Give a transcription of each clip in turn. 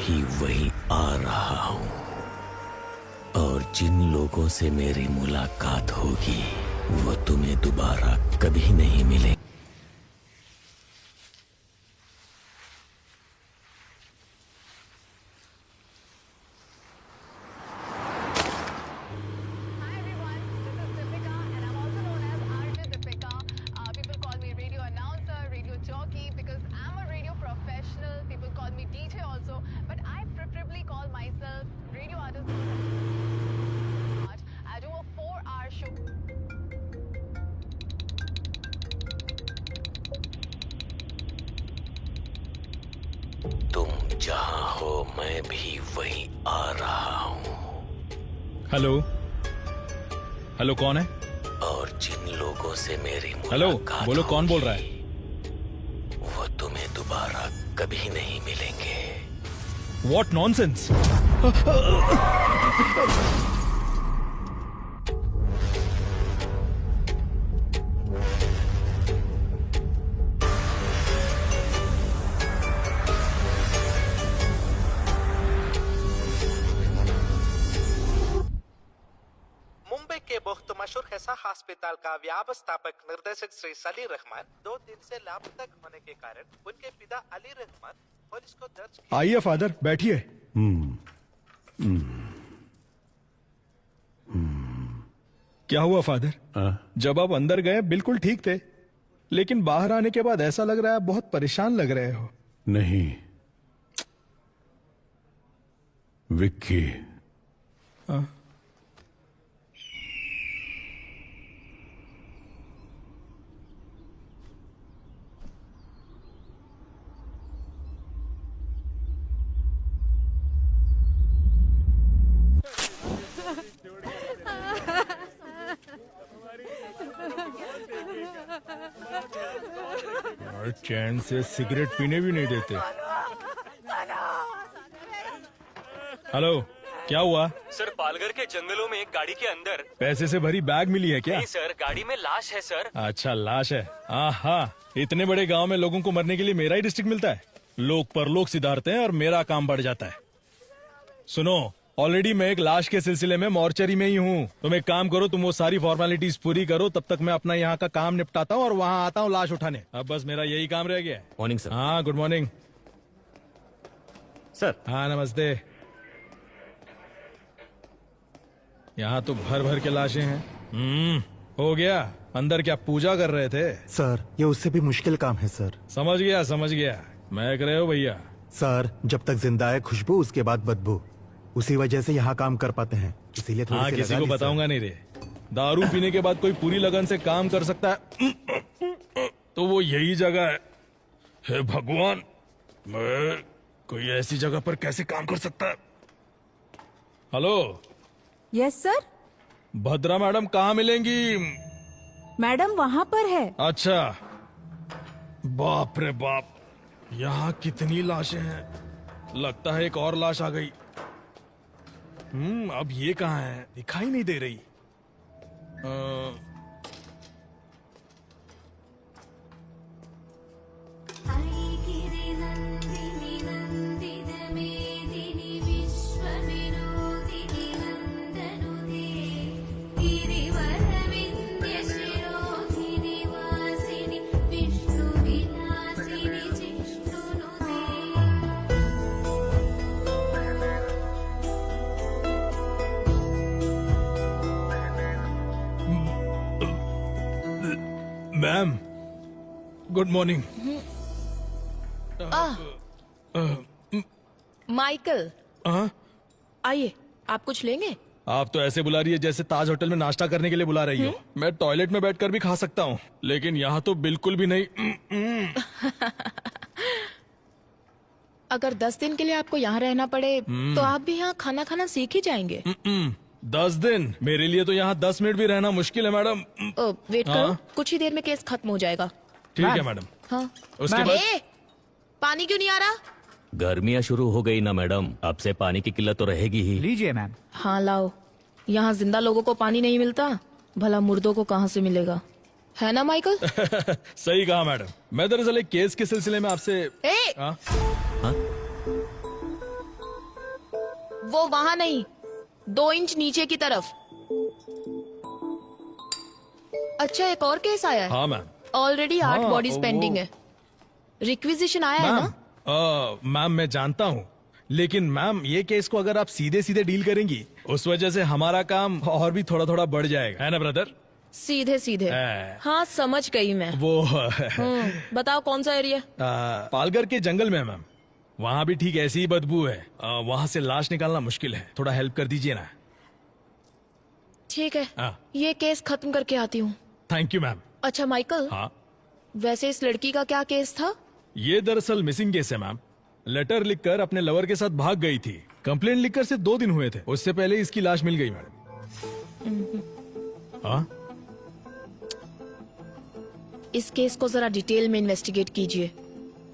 भी वहीं आ रहा हूँ और जिन लोगों से मेरी मुलाकात होगी वो तुम्हें दोबारा कभी नहीं मिलेंगे। तुम जहां हो मैं भी वहीं आ रहा हूँ। हेलो हेलो, कौन है? और जिन लोगों से मेरी हेलो, मुलाकात बोलो कौन बोल रहा है? वो तुम्हें दोबारा कभी नहीं मिलेंगे। What nonsense! मुंबई के बहुत मशहूर हेसा अस्पताल का व्यवस्थापक निर्देशक श्री सली रहमान 2 दिन से लापता होने के कारण उनके पिता अली रहमान पुलिस को दर्ज किया। आइए फादर, बैठिए। क्या हुआ फादर? जब आप अंदर गए बिल्कुल ठीक थे, लेकिन बाहर आने के बाद ऐसा लग रहा है बहुत परेशान लग रहे हो। नहीं विक्की, और चैन से सिगरेट पीने भी नहीं देते। हेलो, क्या हुआ? सर, पालघर के जंगलों में एक गाड़ी के अंदर पैसे से भरी बैग मिली है क्या? नहीं सर, गाड़ी में लाश है सर। अच्छा, लाश है। हाँ, इतने बड़े गांव में लोगों को मरने के लिए मेरा ही डिस्ट्रिक्ट मिलता है। लोग परलोक सिधारते हैं और मेरा काम बढ़ जाता है। सुनो, ऑलरेडी मैं एक लाश के सिलसिले में मॉर्चरी में ही हूँ। तुम एक काम करो, तुम वो सारी फॉर्मेलिटीज पूरी करो, तब तक मैं अपना यहाँ का काम निपटाता हूँ और वहाँ आता हूँ लाश उठाने। अब बस मेरा यही काम रह गया है। Morning sir. हाँ, गुड मॉर्निंग सर। हाँ, नमस्ते। यहाँ तो भर भर के लाशें हैं। हो गया। अंदर क्या पूजा कर रहे थे? सर, ये उससे भी मुश्किल काम है सर। समझ गया। मैं कर रहे हो भैया। सर, जब तक जिंदा है खुशबू, उसके बाद बदबू। उसी वजह से यहाँ काम कर पाते हैं, इसीलिए थोड़ी हाँ, सी किसी लगा को ली, बताऊंगा नहीं रे। दारू पीने के बाद कोई पूरी लगन से काम कर सकता है तो वो यही जगह है। हे भगवान, मैं कोई ऐसी जगह पर कैसे काम कर सकता है? Hello. Yes sir. Bhadra madam कहाँ मिलेंगी? मैडम वहाँ पर है। अच्छा, बाप रे बाप, यहाँ कितनी लाशें हैं। लगता है एक और लाश आ गई। अब ये कहाँ है? दिखाई नहीं दे रही। Ma'am, good morning. माइकल, आइए, आप कुछ लेंगे? आप तो ऐसे बुला रही है जैसे ताज होटल में नाश्ता करने के लिए बुला रही हो। मैं टॉयलेट में बैठकर भी खा सकता हूँ, लेकिन यहाँ तो बिल्कुल भी नहीं। अगर 10 दिन के लिए आपको यहाँ रहना पड़े तो आप भी यहाँ खाना खाना सीख ही जाएंगे। 10 दिन? मेरे लिए तो यहाँ 10 मिनट भी रहना मुश्किल है मैडम। वेट करो, कुछ ही देर में केस खत्म हो जाएगा। ठीक है मैडम। हाँ। उसके बाद पानी क्यों नहीं आ रहा? गर्मियाँ शुरू हो गई ना मैडम, अब से पानी की किल्लत तो रहेगी ही। लीजिए मैम। हाँ लाओ। यहाँ जिंदा लोगों को पानी नहीं मिलता, भला मुर्दों को कहाँ से मिलेगा, है ना माइकल? सही कहा मैडम। मैं दरअसल एक केस के सिलसिले में आपसे वो वहां नहीं, 2 इंच नीचे की तरफ। अच्छा, एक और केस आया है। हाँ मैम। ऑलरेडी 8 हाँ, बॉडीज वो- पेंडिंग है। रिक्विजिशन आया है ना? मैम मैं जानता हूँ, लेकिन मैम ये केस को अगर आप सीधे सीधे डील करेंगी, उस वजह से हमारा काम और भी थोड़ा थोड़ा बढ़ जाएगा, है ना ब्रदर? सीधे सीधे। हाँ, समझ गई मैं। वो बताओ कौन सा एरिया? पालघर के जंगल में है मैम। वहाँ भी ठीक ऐसी ही बदबू है। वहाँ से लाश निकालना मुश्किल है, थोड़ा हेल्प कर दीजिए ना। ठीक है, हाँ। ये केस खत्म करके आती हूँ। Thank you ma'am. अच्छा माइकल, हाँ, वैसे इस लड़की का क्या केस था? ये दरअसल मिसिंग केस है मैम। लेटर लिखकर अपने लवर के साथ भाग गई थी। कंप्लेंट लिखकर सिर्फ 2 दिन हुए थे, उससे पहले इसकी लाश मिल गई मैडम। हाँ, इस केस को जरा डिटेल में इन्वेस्टिगेट कीजिए।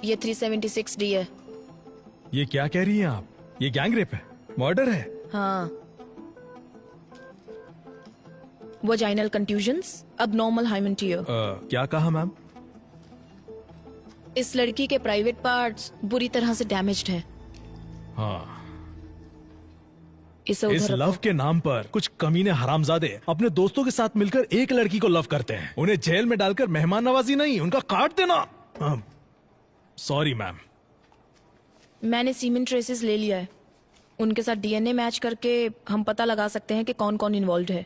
ये 376D है। ये क्या कह रही हैं आप? ये गैंग रेप है, मर्डर है। हाँ, vaginal contusions, abnormal hymen tear. क्या कहा मैम? इस लड़की के प्राइवेट पार्ट्स बुरी तरह से डैमेज्ड हैं। हाँ, इसे इस उधर लव रखो। के नाम पर कुछ कमीने हरामजादे अपने दोस्तों के साथ मिलकर एक लड़की को लव करते हैं। उन्हें जेल में डालकर मेहमान नवाजी नहीं, उनका काट देना। Sorry ma'am. मैंने सीमेंट ट्रेसेस ले लिया है। उनके साथ डीएनए मैच करके हम पता लगा सकते हैं कि कौन कौन इन्वॉल्व है।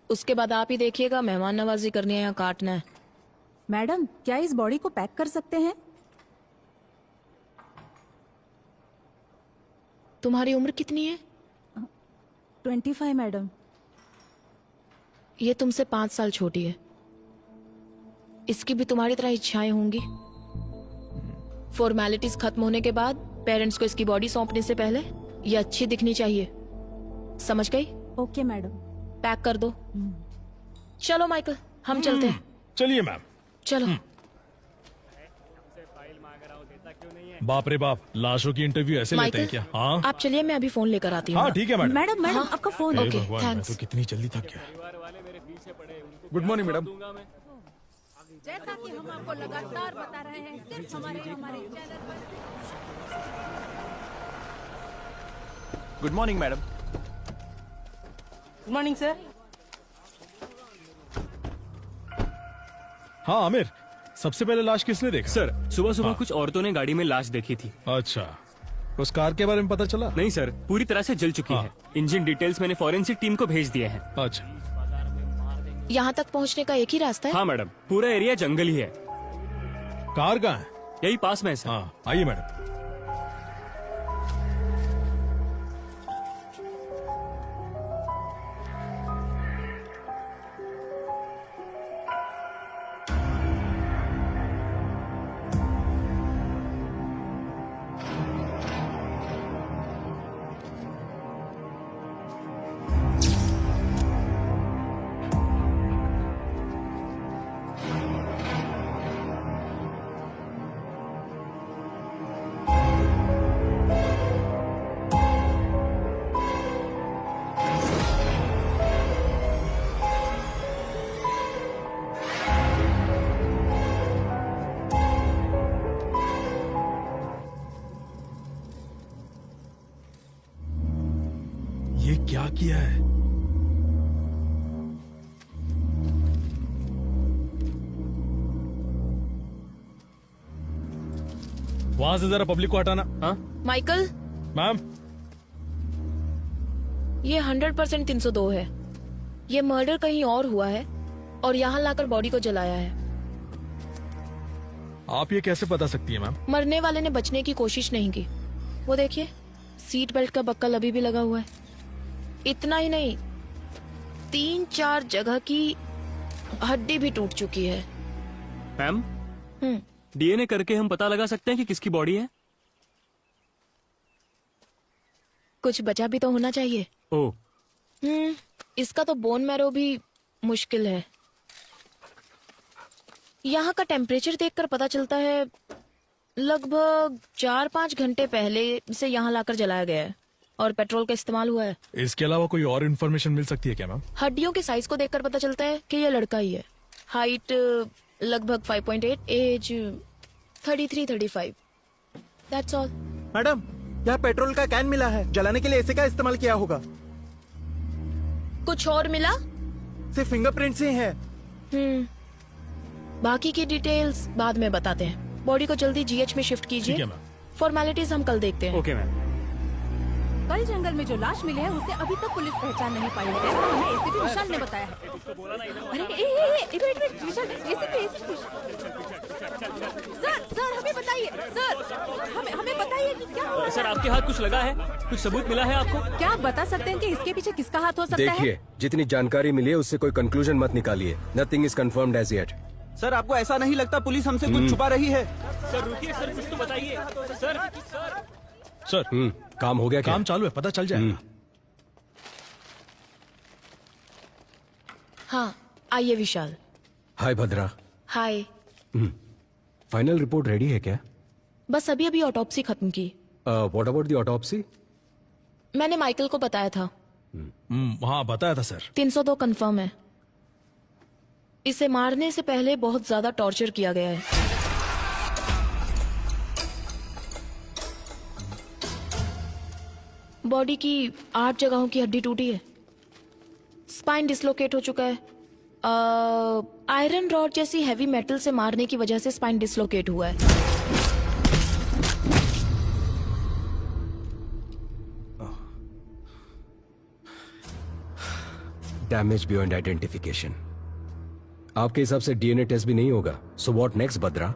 उसके बाद आप ही देखिएगा मेहमान नवाजी करनी है या काटना है। मैडम, क्या इस बॉडी को पैक कर सकते हैं? तुम्हारी उम्र कितनी है? 25 मैडम। ये तुमसे 5 साल छोटी है। इसकी भी तुम्हारी तरह इच्छाएं होंगी। फॉर्मेलिटीज खत्म होने के बाद पेरेंट्स को इसकी बॉडी सौंपने से पहले ये अच्छी दिखनी चाहिए। समझ गई? Okay madam. पैक कर दो। चलो माइकल, हम चलते हैं। चलिए मैम। चलो। बाप रे बाप, लाशों की इंटरव्यू ऐसे लेते हैं क्या? हाँ आप चलिए, मैं अभी फोन लेकर आती हूँ। हाँ, ठीक है मैडम। मैडम, हाँ। आपका फोन। हे ओके, भगवान, मैं थैंक्स। तो कितनी जल्दी थक गया। Good morning madam. जैसा कि हम आपको लगातार बता रहे हैं, सिर्फ हमारे चैनल पर। Good morning madam. Good morning sir. हाँ आमिर, सबसे पहले लाश किसने देखा? सर, सुबह सुबह हाँ। कुछ औरतों ने गाड़ी में लाश देखी थी। अच्छा, उस कार के बारे में पता चला? नहीं सर, पूरी तरह से जल चुकी हाँ। है। इंजन डिटेल्स मैंने फॉरेंसिक टीम को भेज दिए हैं। अच्छा, यहाँ तक पहुँचने का एक ही रास्ता है। हाँ मैडम, पूरा एरिया जंगल ही है। कार कहाँ है? यही पास में है सर। हाँ, आइए मैडम। ये क्या किया है? वहां से जरा पब्लिक को हटाना। हाँ माइकल, मैम, ये 100% 302 है। ये मर्डर कहीं और हुआ है और यहाँ लाकर बॉडी को जलाया है। आप ये कैसे बता सकती है मैम? मरने वाले ने बचने की कोशिश नहीं की। वो देखिए, सीट बेल्ट का बक्कल अभी भी लगा हुआ है। इतना ही नहीं, 3-4 जगह की हड्डी भी टूट चुकी है। मैम, हम्म, डीएनए करके हम पता लगा सकते हैं कि किसकी बॉडी है? कुछ बचा भी तो होना चाहिए। ओह, इसका तो बोन मैरो भी मुश्किल है। यहाँ का टेम्परेचर देखकर पता चलता है लगभग 4-5 घंटे पहले इसे यहाँ लाकर जलाया गया है और पेट्रोल का इस्तेमाल हुआ है। इसके अलावा कोई और इन्फॉर्मेशन मिल सकती है क्या मैम? हड्डियों के साइज को देखकर पता चलता है कि यह लड़का ही है। हाइट लगभग 5.8, एज 33-35। That's all. मैडम, यहाँ पेट्रोल का कैन मिला है, जलाने के लिए इसी का इस्तेमाल किया होगा। कुछ और मिला? सिर्फ फिंगरप्रिंट्स ही है। बाकी की डिटेल्स बाद में बताते हैं। बॉडी को जल्दी जीएच में शिफ्ट ठीक है कीजिए। मैम। फॉर्मेलिटीज हम कल देखते हैं। Okay ma'am. कल जंगल में जो लाश मिली है उसे अभी तक पुलिस पहचान नहीं पाई है, ऐसा हमें एसीपी विशाल ने बताया है। अरे वेट विशाल, एसीपी सर हमें बताइए, सर हमें बताइए कि क्या हुआ। सर आपके हाथ कुछ लगा है? कुछ सबूत मिला है आपको? क्या आप बता सकते हैं कि इसके पीछे किसका हाथ हो सकता है? देखिए, जितनी जानकारी मिली है उससे कोई कंक्लूजन मत निकालिए। Nothing is confirmed as yet. Sir आपको ऐसा नहीं लगता पुलिस हमसे कुछ छुपा रही है? सर रुकिए सर, कुछ तो बताइए सर। सर काम हो गया क्या? काम चालू है, पता चल जाएगा। हाँ आइए विशाल। हाय भद्रा। हाय। फाइनल रिपोर्ट रेडी है क्या? बस अभी अभी ऑटोप्सी खत्म की। What about the autopsy? मैंने माइकल को बताया था। हाँ बताया था सर। 302 कंफर्म है। इसे मारने से पहले बहुत ज्यादा टॉर्चर किया गया है। बॉडी की 8 जगहों की हड्डी टूटी है। स्पाइन डिसलोकेट हो चुका है। आयरन रॉड जैसी हैवी मेटल से मारने की वजह से स्पाइन डिसलोकेट हुआ है। Damage beyond identification. आपके हिसाब से डीएनए टेस्ट भी नहीं होगा। सो व्हाट नेक्स्ट भद्रा?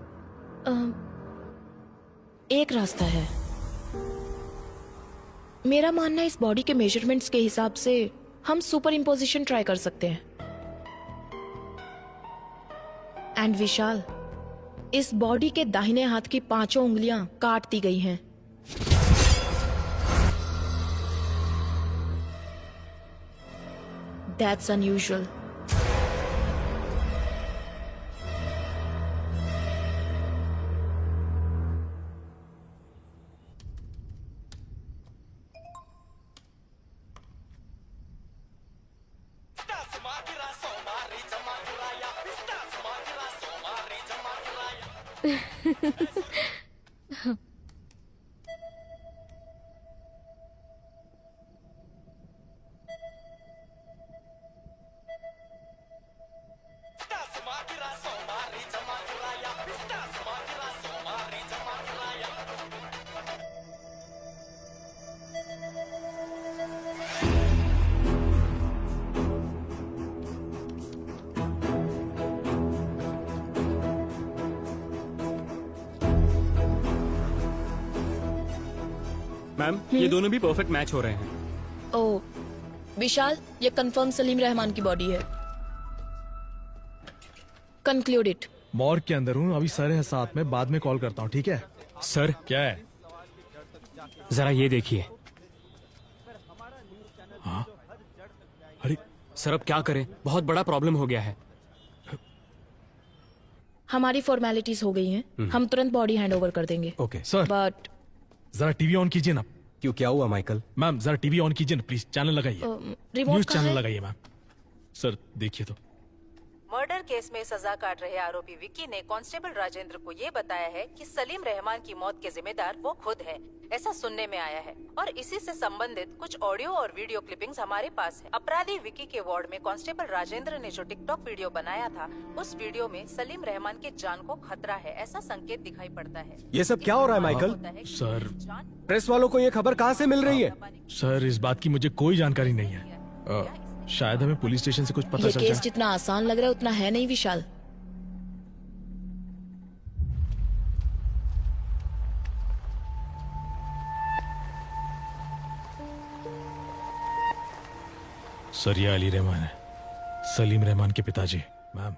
एक रास्ता है। मेरा मानना है इस बॉडी के मेजरमेंट्स के हिसाब से हम सुपर इम्पोजिशन ट्राई कर सकते हैं। एंड विशाल, इस बॉडी के दाहिने हाथ की 5 उंगलियां काट दी गई हैं। That's unusual. मैम ये दोनों भी परफेक्ट मैच हो रहे हैं। ओ विशाल, ये कंफर्म सलीम रहमान की बॉडी है। Conclude it. मॉर्ग के अंदर हूँ, अभी सर है साथ में, बाद में कॉल करता हूँ, ठीक है? सर क्या है? जरा ये देखिए। हाँ? अरे सर अब क्या करें, बहुत बड़ा प्रॉब्लम हो गया है। हमारी फॉर्मेलिटीज हो गई हैं। हम तुरंत बॉडी हैंड ओवर कर देंगे। ओके सर बट जरा टीवी ऑन कीजिए ना। क्यों, क्या हुआ माइकल? मैम जरा टीवी ऑन कीजिए ना प्लीज, चैनल लगाइए। रिमोट न्यूज कहाँ चैनल है? लगाइए मैम। सर देखिए तो। मर्डर केस में सजा काट रहे आरोपी विक्की ने कांस्टेबल राजेंद्र को ये बताया है कि सलीम रहमान की मौत के जिम्मेदार वो खुद है, ऐसा सुनने में आया है। और इसी से संबंधित कुछ ऑडियो और वीडियो क्लिपिंग्स हमारे पास है। अपराधी विक्की के वार्ड में कांस्टेबल राजेंद्र ने जो टिकटॉक वीडियो बनाया था, उस वीडियो में सलीम रहमान के जान को खतरा है ऐसा संकेत दिखाई पड़ता है। ये सब क्या हो रहा है माइकल? सर प्रेस वालों को ये खबर कहाँ से मिल रही है? सर इस बात की मुझे कोई जानकारी नहीं है। शायद हमें पुलिस स्टेशन से कुछ पता ये चल केस जाए। जितना आसान लग रहा है उतना है नहीं विशाल। सर ये अली रहमान है, सलीम रहमान के पिताजी। मैम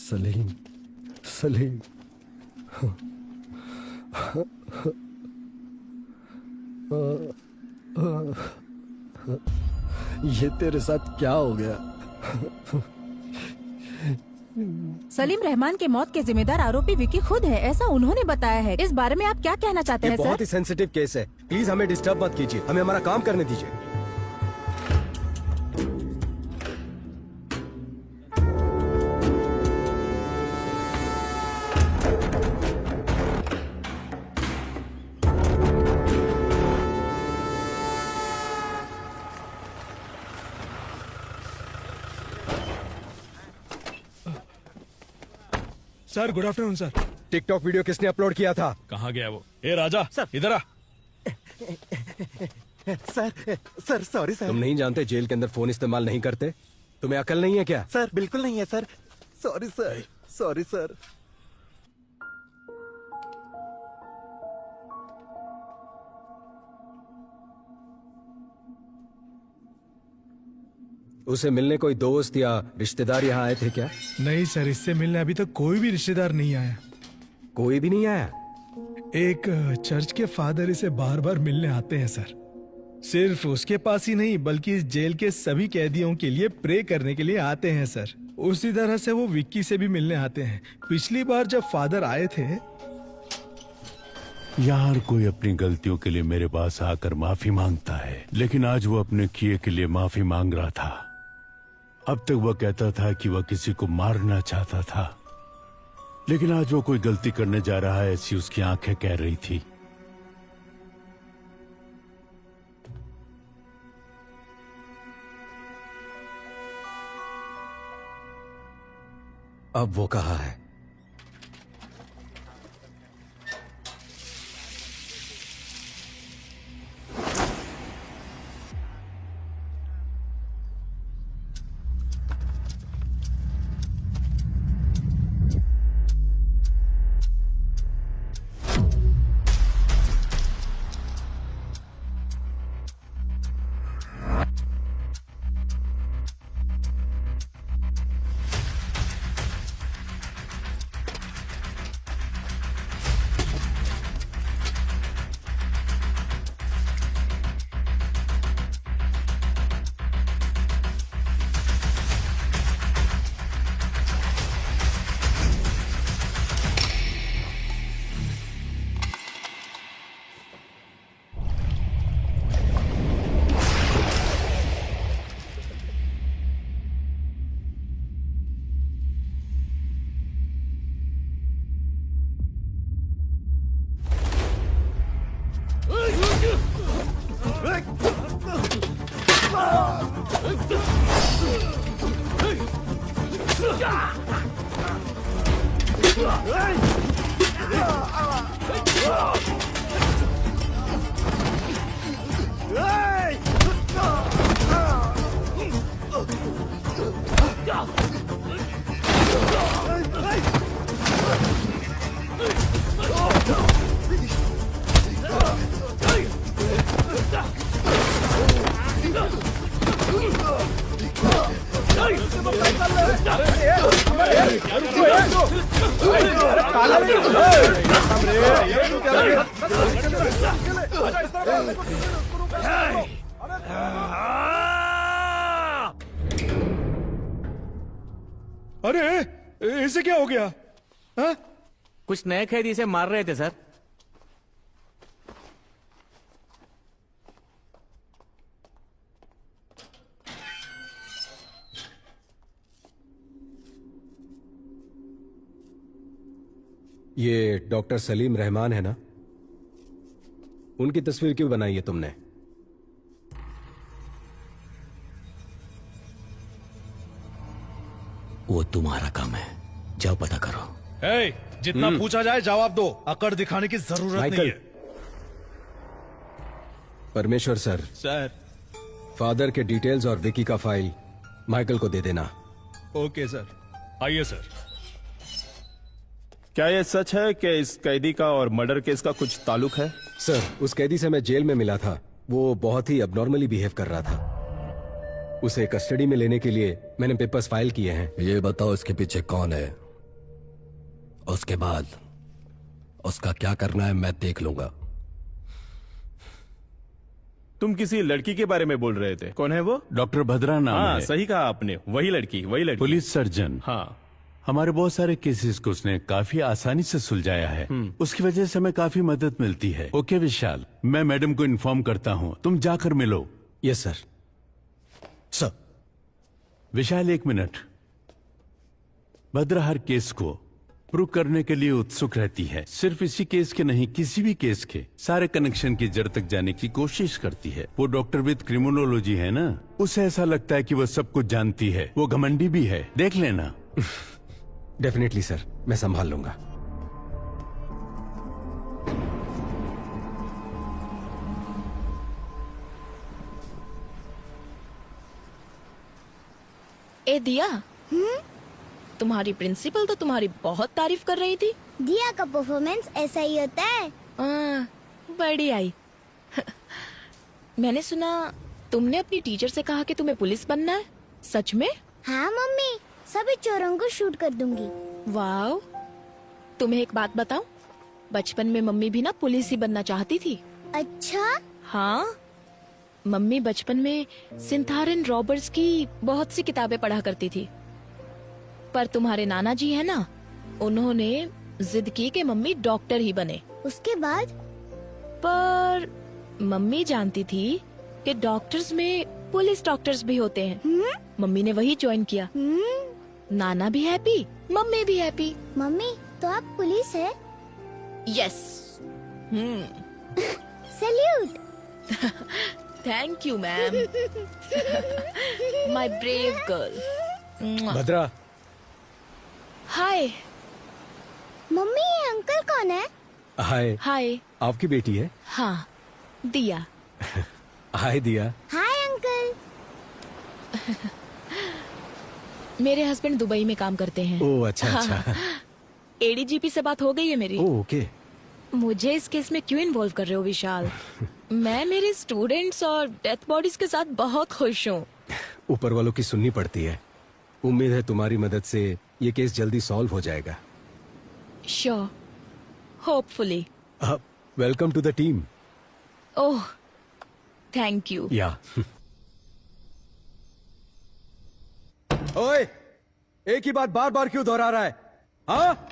सलीम, सलीम। ये तेरे साथ क्या हो गया? सलीम रहमान के मौत के जिम्मेदार आरोपी विकी खुद है, ऐसा उन्होंने बताया है। इस बारे में आप क्या कहना चाहते ये हैं बहुत सर? ही सेंसिटिव केस है, प्लीज हमें डिस्टर्ब मत कीजिए, हमें हमारा काम करने दीजिए। Sir good afternoon sir. TikTok video किसने अपलोड किया था? कहाँ गया वो? ए राजा सर, इधर आ। Sir sorry sir. तुम नहीं जानते जेल के अंदर फोन इस्तेमाल नहीं करते? तुम्हें अकल नहीं है क्या? सर बिल्कुल नहीं है sir. Sorry sir, sorry sir. उसे मिलने कोई दोस्त या रिश्तेदार यहाँ आए थे क्या? नहीं सर, इससे मिलने अभी तक कोई भी रिश्तेदार नहीं आया। कोई भी नहीं आया? एक चर्च के फादर इसे बार बार मिलने आते हैं सर। सिर्फ उसके पास ही नहीं बल्कि इस जेल के सभी कैदियों के लिए प्रे करने के लिए आते हैं सर। उसी तरह से वो विक्की से भी मिलने आते हैं। पिछली बार जब फादर आए थे, यार कोई अपनी गलतियों के लिए मेरे पास आकर माफी मांगता है, लेकिन आज वो अपने किए के लिए माफी मांग रहा था। अब तक वह कहता था कि वह किसी को मारना चाहता था, लेकिन आज वो कोई गलती करने जा रहा है ऐसी उसकी आंखें कह रही थी। अब वो कहाँ है? अरे इसे क्या हो गया? हा? कुछ नए कैदी इसे मार रहे थे सर। ये डॉक्टर सलीम रहमान है ना? उनकी तस्वीर क्यों बनाई है तुमने? वो तुम्हारा काम है, जाओ पता करो। जितना पूछा जाए जवाब दो, अकड़ दिखाने की जरूरत नहीं है। परमेश्वर सर, फादर के डिटेल्स और विकी का फाइल माइकल को दे देना। Okay sir. आइए सर। क्या यह सच है कि इस कैदी का और मर्डर केस का कुछ ताल्लुक है? सर, उस कैदी से मैं जेल में मिला था। वो बहुत ही अबनॉर्मली बिहेव कर रहा था। उसे कस्टडी में लेने के लिए मैंने पेपर्स फाइल किए हैं। ये बताओ इसके पीछे कौन है, उसके बाद उसका क्या करना है मैं देख लूंगा। तुम किसी लड़की के बारे में बोल रहे थे, कौन है वो? डॉक्टर भद्रा नाम हाँ, है। सही कहा आपने, वही लड़की, वही लड़की। Police surgeon. हाँ, हमारे बहुत सारे केसेस को उसने काफी आसानी से सुलझाया है। उसकी वजह से हमें काफी मदद मिलती है। ओके विशाल, मैं मैडम को इन्फॉर्म करता हूँ, तुम जाकर मिलो। Yes sir. सर। विशाल, 1 मिनट। भद्रा हर केस को प्रूव करने के लिए उत्सुक रहती है। सिर्फ इसी केस के नहीं, किसी भी केस के सारे कनेक्शन की जड़ तक जाने की कोशिश करती है। वो डॉक्टर विद क्रिमिनोलॉजी है ना, उसे ऐसा लगता है कि वो सब कुछ जानती है। वो घमंडी भी है, देख लेना। डेफिनेटली सर, मैं संभाल लूंगा। ए दिया, तुम्हारी प्रिंसिपल तो तुम्हारी बहुत तारीफ कर रही थी। दिया का परफॉर्मेंस ऐसा ही होता है। बड़ी आई। मैंने सुना तुमने अपनी टीचर से कहा कि तुम्हें पुलिस बनना है, सच में? हाँ मम्मी, सभी चोरों को शूट कर दूंगी। वाओ, तुम्हें एक बात बताऊं, बचपन में मम्मी भी ना पुलिस ही बनना चाहती थी। अच्छा? हाँ, मम्मी बचपन में सिंथारन रॉबर्ट्स की बहुत सी किताबें पढ़ा करती थी। पर तुम्हारे नाना जी है ना, उन्होंने जिद की कि मम्मी डॉक्टर ही बने। उसके बाद? पर मम्मी जानती थी कि डॉक्टर्स में पुलिस डॉक्टर्स भी होते हैं। मम्मी ने वही ज्वाइन किया। नाना भी हैप्पी, मम्मी भी हैप्पी। मम्मी, तो आप पुलिस है? Yes. Salute. Thank you ma'am. My brave girl. Bhadra. Hi. Mummy, ये अंकल कौन है? हाय। हाय। आपकी बेटी है? हाँ, दिया। हाय दिया। Hi uncle. मेरे हस्बैंड दुबई में काम करते हैं। ओह अच्छा अच्छा। एडीजीपी से बात हो गई है मेरी। Oh okay. मुझे इस केस में क्यों इन्वॉल्व कर रहे हो विशाल? मैं मेरे स्टूडेंट्स और डेथ बॉडीज के साथ बहुत खुश हूँ। ऊपर वालों की सुननी पड़ती है। उम्मीद है तुम्हारी मदद से ये केस जल्दी सॉल्व हो जाएगा। Sure, hopefully. Welcome to the team. Oh, thank you. Yeah. ओए, एक ही बात बार बार क्यों दोहरा रहा है? हाँ?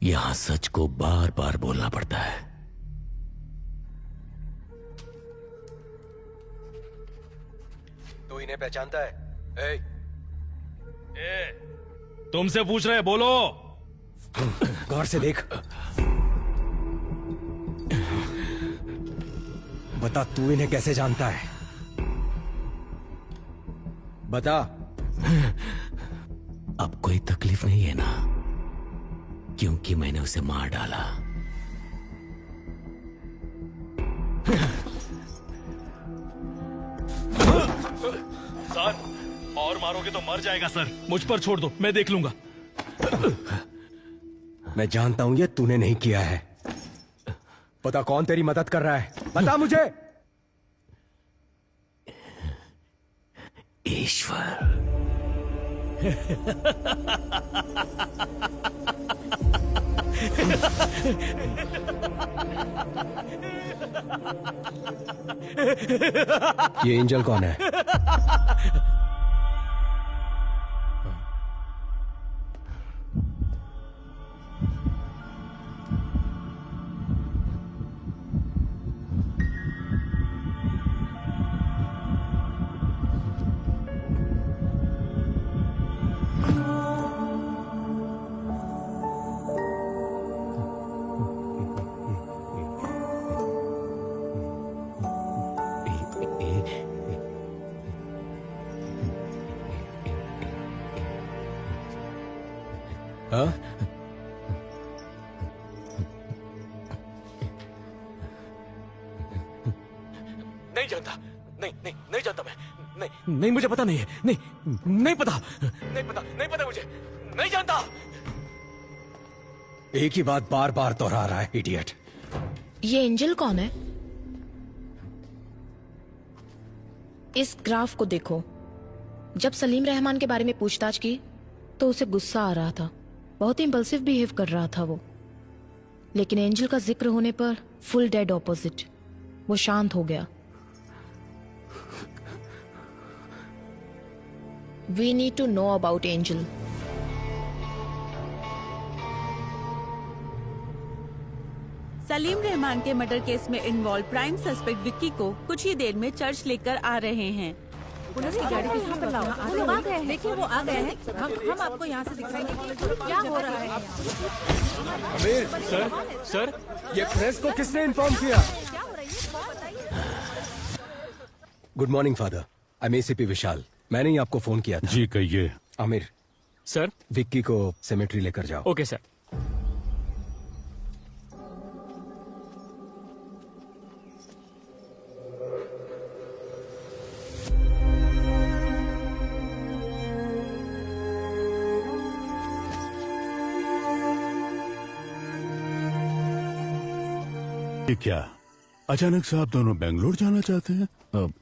यहां सच को बार बार बोलना पड़ता है। तो इन्हें पहचानता है? तुमसे पूछ रहे, बोलो। गौर से देख। बता, तू इन्हें कैसे जानता है? बता। अब कोई तकलीफ नहीं है ना, क्योंकि मैंने उसे मार डाला। सर, और मारोगे तो मर जाएगा सर। मुझ पर छोड़ दो, मैं देख लूंगा। मैं जानता हूं ये तूने नहीं किया है। पता कौन तेरी मदद कर रहा है? बता मुझे। ईश्वर। ये एंजल कौन है? हाँ? नहीं जानता, नहीं जानता मैं। नहीं मुझे पता नहीं है। नहीं पता मुझे। नहीं जानता। एक ही बात बार बार दोहरा रहा है, इडियट। ये एंजल कौन है? इस ग्राफ को देखो। जब सलीम रहमान के बारे में पूछताछ की तो उसे गुस्सा आ रहा था, बहुत ही इंपल्सिव बिहेव कर रहा था वो। लेकिन एंजल का जिक्र होने पर फुल डेड ऑपोजिट, वो शांत हो गया। We need to know about Angel. Salim Rahman के मर्डर केस में इन्वॉल्व प्राइम सस्पेक्ट विक्की को कुछ ही देर में चर्च लेकर आ रहे हैं। पुलिस की गाड़ी किस पर लाओ? वो लोग आ गए हैं। देखिए वो आ गए हैं। हम आपको यहाँ से दिखाएंगे कि क्या हो रहा है। अमीर सर ये प्रेस को किसने इन्फॉर्म किया? Good morning father, I am ACP Vishal. मैंने ही आपको फोन किया था। जी कहिए। आमिर सर, विक्की को सेमेट्री लेकर जाओ। Okay sir. ये क्या अचानक से आप दोनों बेंगलोर जाना चाहते हैं?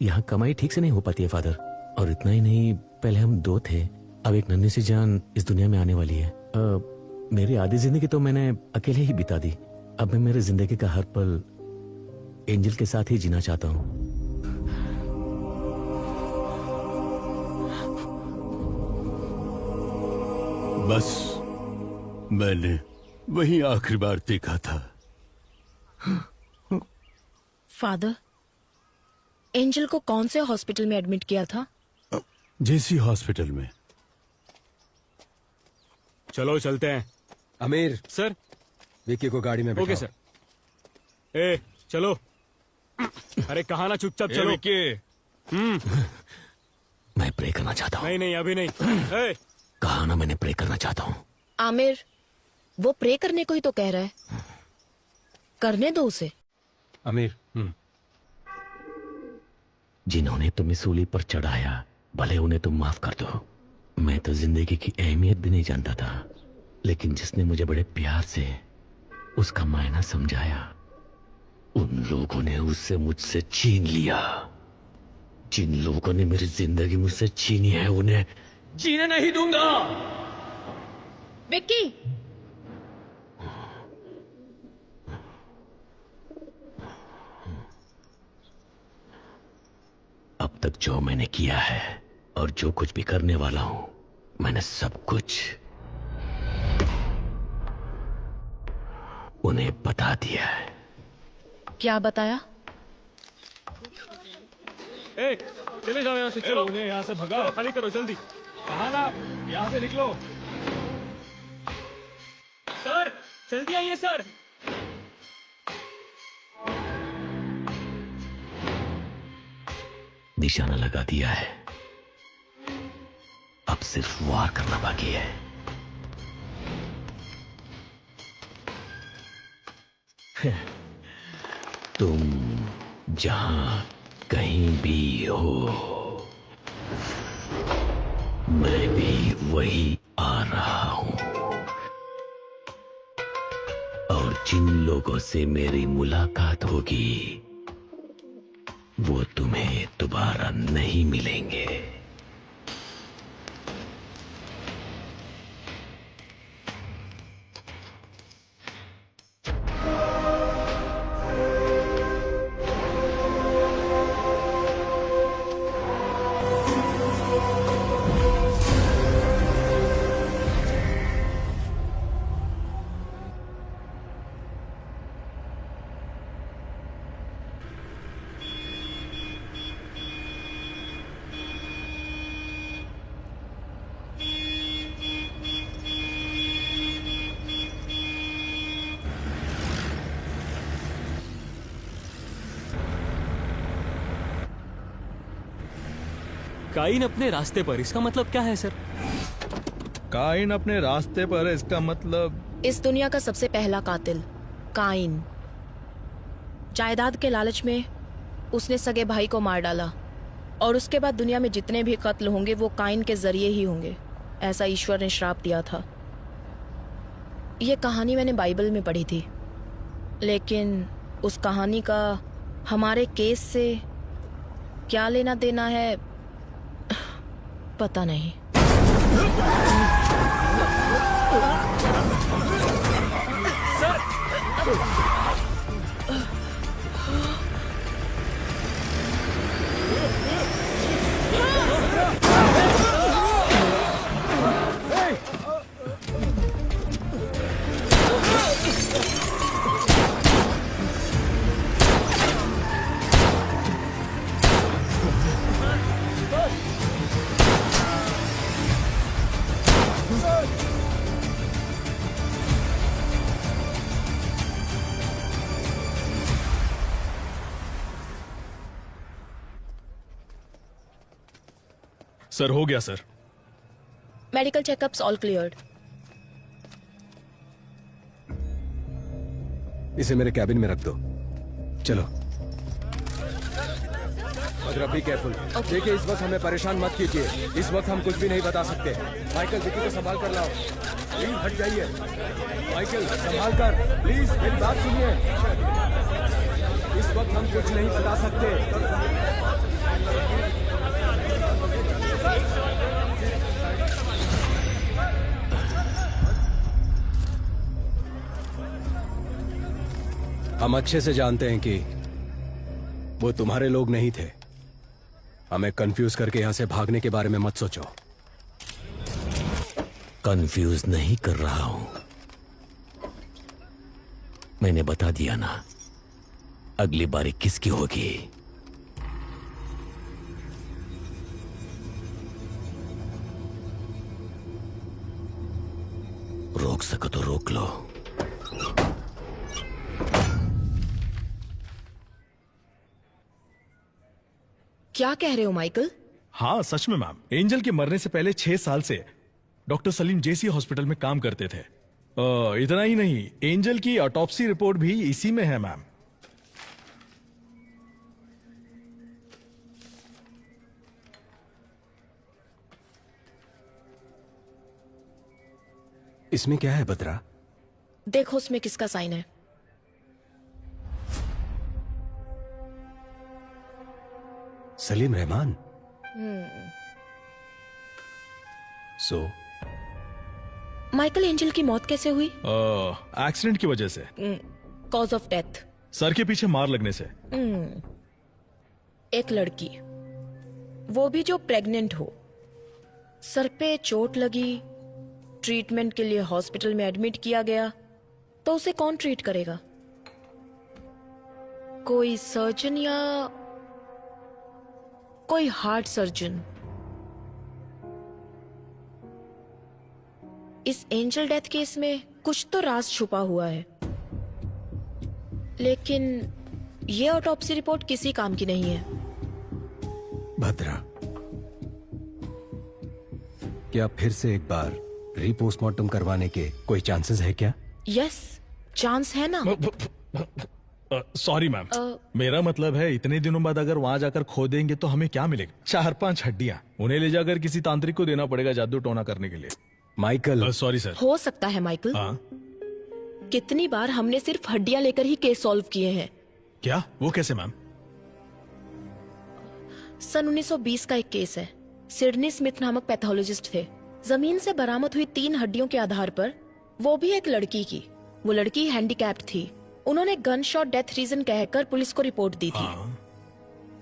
यहाँ कमाई ठीक से नहीं हो पाती है फादर, और इतना ही नहीं, पहले हम 2 थे, अब एक नन्ही सी जान इस दुनिया में आने वाली है। मेरी आधी जिंदगी तो मैंने अकेले ही बिता दी। अब मैं मेरे जिंदगी का हर पल एंजल के साथ ही जीना चाहता हूँ। बस मैंने वही आखिरी बार देखा था। फादर, एंजल को कौन से हॉस्पिटल में एडमिट किया था? जेसी हॉस्पिटल में। चलो चलते हैं। आमिर सर, विक्की को गाड़ी में बैठाओ। Okay sir. ए चलो। अरे कहा ना, चुपचाप चलो। मैं प्रे करना चाहता हूँ। नहीं अभी नहीं। कहा ना मैंने प्रे करना चाहता हूँ। आमिर, वो प्रे करने को ही तो कह रहा है, करने दो उसे। आमिर जिन्होंने तुम्हें सूली पर चढ़ाया, भले उन्हें तुम माफ कर दो। मैं तो जिंदगी की अहमियत भी नहीं जानता था, लेकिन जिसने मुझे बड़े प्यार से उसका मायना समझाया, उन लोगों ने उससे मुझसे छीन लिया। जिन लोगों ने मेरी जिंदगी मुझसे छीनी है, उन्हें जीने नहीं दूंगा। विक्की, अब तक जो मैंने किया है और जो कुछ भी करने वाला हूं, मैंने सब कुछ उन्हें बता दिया है। क्या बताया? चले जाओ यहाँ से, चलो। उन्हें यहाँ से भगाओ, खाली करो जल्दी। कहा ना, यहाँ से निकलो। सर जल्दी आइए सर। निशाना लगा दिया है, अब सिर्फ वार करना बाकी है। तुम जहां कहीं भी हो, मैं भी वही आ रहा हूं, और जिन लोगों से मेरी मुलाकात होगी, वो तुम्हें दोबारा नहीं मिलेंगे। काइन अपने रास्ते पर, इसका मतलब क्या है सर? काइन अपने रास्ते पर है, इसका मतलब इस दुनिया का सबसे पहला कातिल काइन। जायदाद के लालच में उसने सगे भाई को मार डाला, और उसके बाद दुनिया में जितने भी कत्ल होंगे वो काइन के जरिए ही होंगे, ऐसा ईश्वर ने श्राप दिया था। ये कहानी मैंने बाइबल में पढ़ी थी, लेकिन उस कहानी का हमारे केस से क्या लेना देना है पता नहीं। सर हो गया sir. Medical checkups all cleared. इसे मेरे कैबिन में रख दो। चलो अगर बी केयरफुल। देखिए इस वक्त हमें परेशान मत कीजिए, इस वक्त हम कुछ भी नहीं बता सकते। माइकल विकी को संभाल कर लाओ, प्लीज हट जाइए। माइकल संभाल कर, प्लीज मेरी बात सुनिए। इस वक्त हम कुछ नहीं बता सकते। हम अच्छे से जानते हैं कि वो तुम्हारे लोग नहीं थे। हमें कंफ्यूज करके यहां से भागने के बारे में मत सोचो। कंफ्यूज नहीं कर रहा हूं, मैंने बता दिया ना, अगली बारी किसकी होगी। रोक सको तो रोक लो। क्या कह रहे हो माइकल? हाँ सच में मैम, एंजल के मरने से पहले 6 साल से डॉक्टर सलीम जेसी हॉस्पिटल में काम करते थे। इतना ही नहीं, एंजल की ऑटोप्सी रिपोर्ट भी इसी में है मैम। इसमें क्या है बत्रा? देखो उसमें किसका साइन है। Salim Rahman. So Michael, angel की मौत कैसे हुई? एक्सीडेंट की वजह से। Cause of death? सर के पीछे मार लगने से। एक लड़की, वो भी जो प्रेग्नेंट हो, सर पे चोट लगी, ट्रीटमेंट के लिए हॉस्पिटल में एडमिट किया गया, तो उसे कौन ट्रीट करेगा? कोई सर्जन या कोई हार्ट सर्जन? इस एंजल डेथ केस में कुछ तो राज छुपा हुआ है, लेकिन ये ऑटोप्सी रिपोर्ट किसी काम की नहीं है। भद्रा, क्या फिर से एक बार रीपोस्टमार्टम करवाने के कोई चांसेस है क्या? यस, चांस है ना। सॉरी मैम, मेरा मतलब है इतने दिनों बाद अगर वहां जाकर खो देंगे तो हमें क्या मिलेगा? 4-5 हड्डियां, उन्हें ले जाकर किसी तांत्रिक को देना पड़ेगा जादू टोना करने के लिए। माइकल। Sorry sir. हो सकता है माइकल। कितनी बार हमने सिर्फ हड्डियां लेकर ही केस सॉल्व किए हैं। क्या? वो कैसे मैम? सन 1920 का एक केस है। सिडनी स्मिथ नामक पैथोलॉजिस्ट थे। जमीन से बरामद हुई 3 हड्डियों के आधार पर, वो भी एक लड़की की, वो लड़की हैंडीकैप्ड थी। उन्होंने गन शॉट डेथ रीजन कहकर पुलिस को रिपोर्ट दी थी।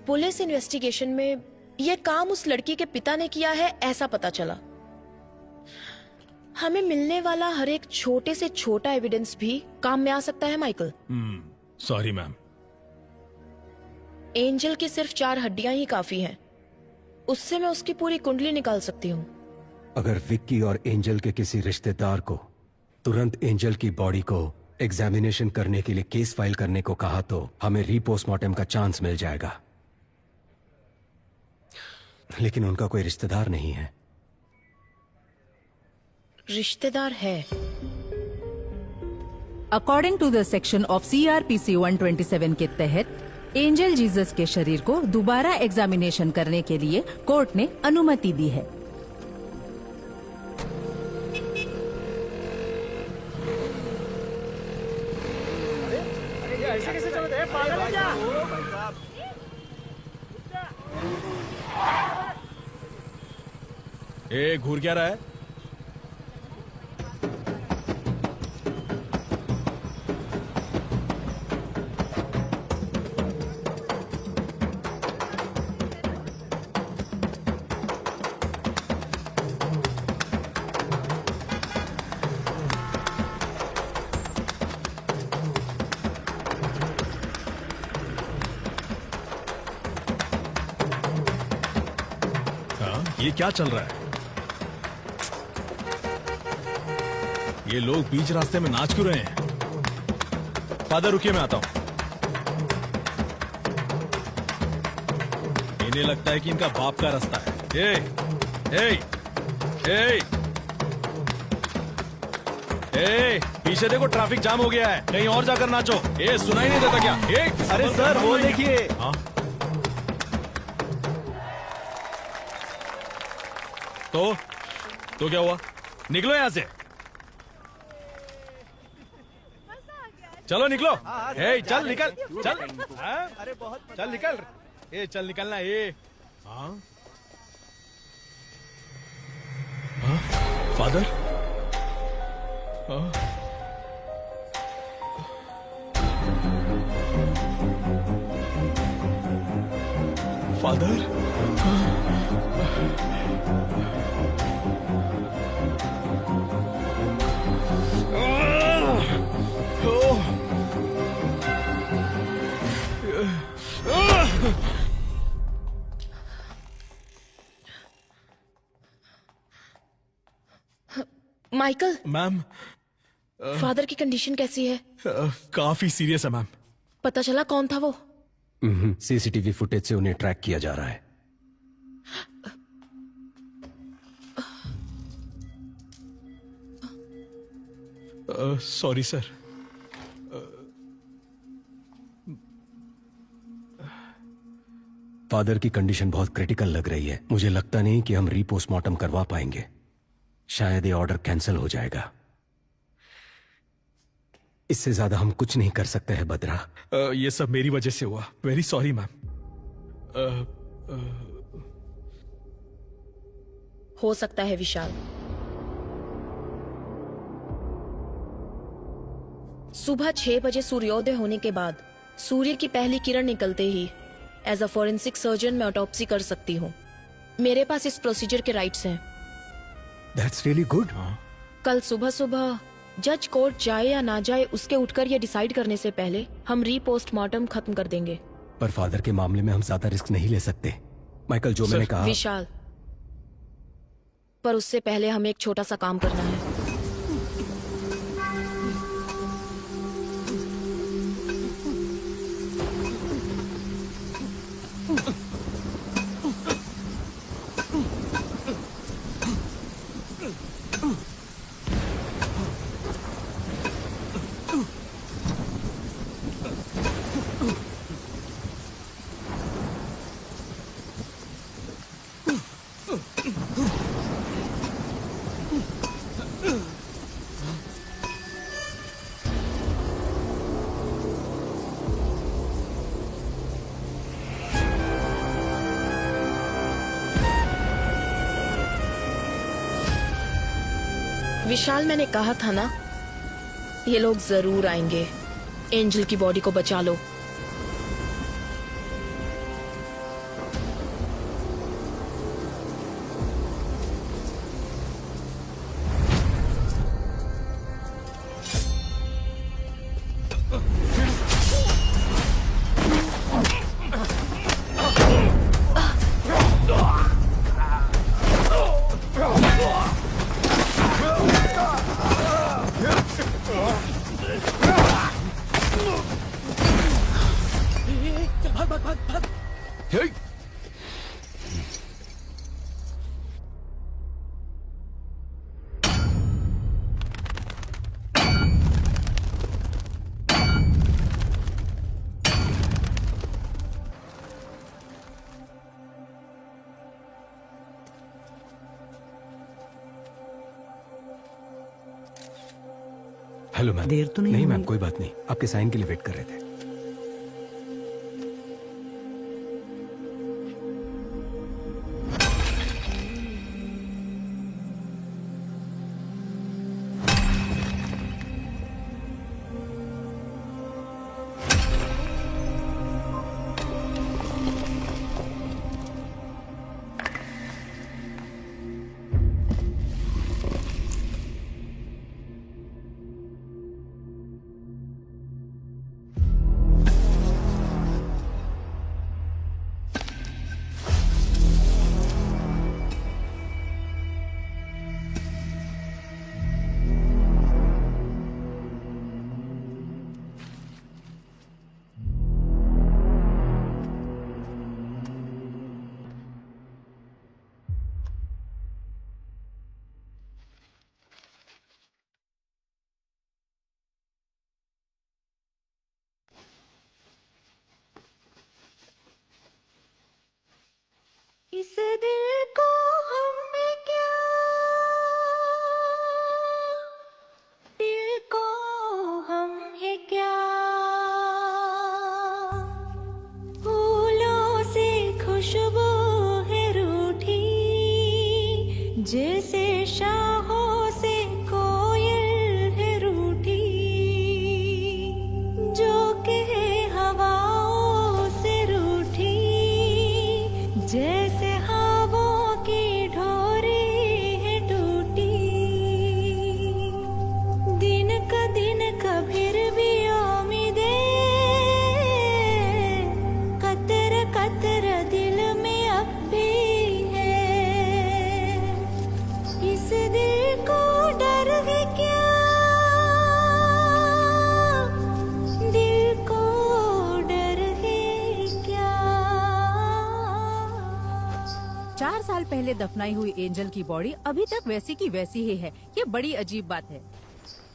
पुलिस इन्वेस्टिगेशन में यह काम उस लड़की के पिता ने किया है, ऐसा पता चला। हमें मिलने वाला हर एक छोटे से छोटा एविडेंस भी काम में आ सकता है माइकल। Sorry ma'am. एंजल की सिर्फ 4 हड्डियां ही काफी हैं। उससे मैं उसकी पूरी कुंडली निकाल सकती हूँ। अगर विक्की और एंजल के किसी रिश्तेदार को तुरंत एंजल की बॉडी को एग्जामिनेशन करने के लिए केस फाइल करने को कहा तो हमें रीपोस्टमार्टम का चांस मिल जाएगा, लेकिन उनका कोई रिश्तेदार नहीं है। रिश्तेदार है। According to the section of CRPC 127 के तहत एंजल जीसस के शरीर को दोबारा एग्जामिनेशन करने के लिए कोर्ट ने अनुमति दी है। ऐसे कैसे चल रहे हैं? पागल है क्या? घूर क्या रहा है? ये क्या चल रहा है? ये लोग बीच रास्ते में नाच क्यों रहे हैं? फादर रुकिए, मैं आता हूं। इन्हें लगता है कि इनका बाप का रास्ता है। पीछे देखो ट्रैफिक जाम हो गया है, कहीं और जाकर नाचो। सुनाई नहीं देता क्या? अरे सर वो देखिए। हाँ? तो क्या हुआ? निकलो यहां से, चलो निकलो। चल निकल, चल। अरे बहुत चल निकल, चल निकलना। Father, father, Michael. Ma'am, father की कंडीशन कैसी है? काफी सीरियस है मैम। पता चला कौन था वो? सीसीटीवी फुटेज से उन्हें ट्रैक किया जा रहा है। Sorry sir. फादर की कंडीशन बहुत क्रिटिकल लग रही है। मुझे लगता नहीं कि हम रीपोस्टमार्टम करवा पाएंगे। शायद ये ऑर्डर कैंसिल हो जाएगा। इससे ज्यादा हम कुछ नहीं कर सकते हैं बद्रा। ये सब मेरी वजह से हुआ। Very sorry ma'am. हो सकता है विशाल, सुबह 6 बजे सूर्योदय होने के बाद सूर्य की पहली किरण निकलते ही एज अ फॉरेंसिक सर्जन मैं ऑटोप्सी कर सकती हूँ। मेरे पास इस प्रोसीजर के राइट्स हैं। That's really good. कल सुबह सुबह जज कोर्ट जाए या ना जाए उसके उठकर ये डिसाइड करने से पहले हम रीपोस्टमार्टम खत्म कर देंगे। पर फादर के मामले में हम ज्यादा रिस्क नहीं ले सकते। माइकल, जो मैंने कहा। विशाल, पर उससे पहले हमें एक छोटा सा काम करना है। विशाल, मैंने कहा था ना, ये लोग जरूर आएंगे। एंजल की बॉडी को बचा लो। Hello ma'am. देर तो नहीं नहीं हुई? मैम, कोई बात नहीं। आपके साइन के लिए वेट कर रहे थे। दिल को हमें क्या, दिल को हम है क्या, फूलों से खुशबू है रूठी, जैसे शाहों से कोयल है रूठी, जो कहे हवाओं से रूठी, जैसे हवाओं की डोरी है टूटी, दिन का फिर भी उम्मीदे, कतर कतर दिल में अब भी है, इस दिल को डर है क्या, दिल को डर है क्या। 4 साल पहले दफनाई हुई एंजल की बॉडी अभी तक वैसी की वैसी ही है। ये बड़ी अजीब बात है।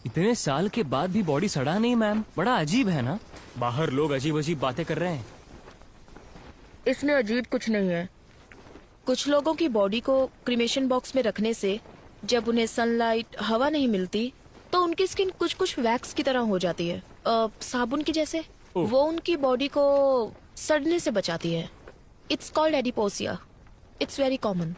इतने साल के बाद भी बॉडी सड़ा नहीं मैम, बड़ा अजीब है ना। बाहर लोग अजीब अजीब बातें कर रहे हैं। इसमें अजीब कुछ नहीं है। कुछ लोगों की बॉडी को क्रीमेशन बॉक्स में रखने से जब उन्हें सनलाइट, हवा नहीं मिलती तो उनकी स्किन कुछ कुछ वैक्स की तरह हो जाती है, साबुन की जैसे। वो उनकी बॉडी को सड़ने से बचाती है। It's called adipocere. It's very common.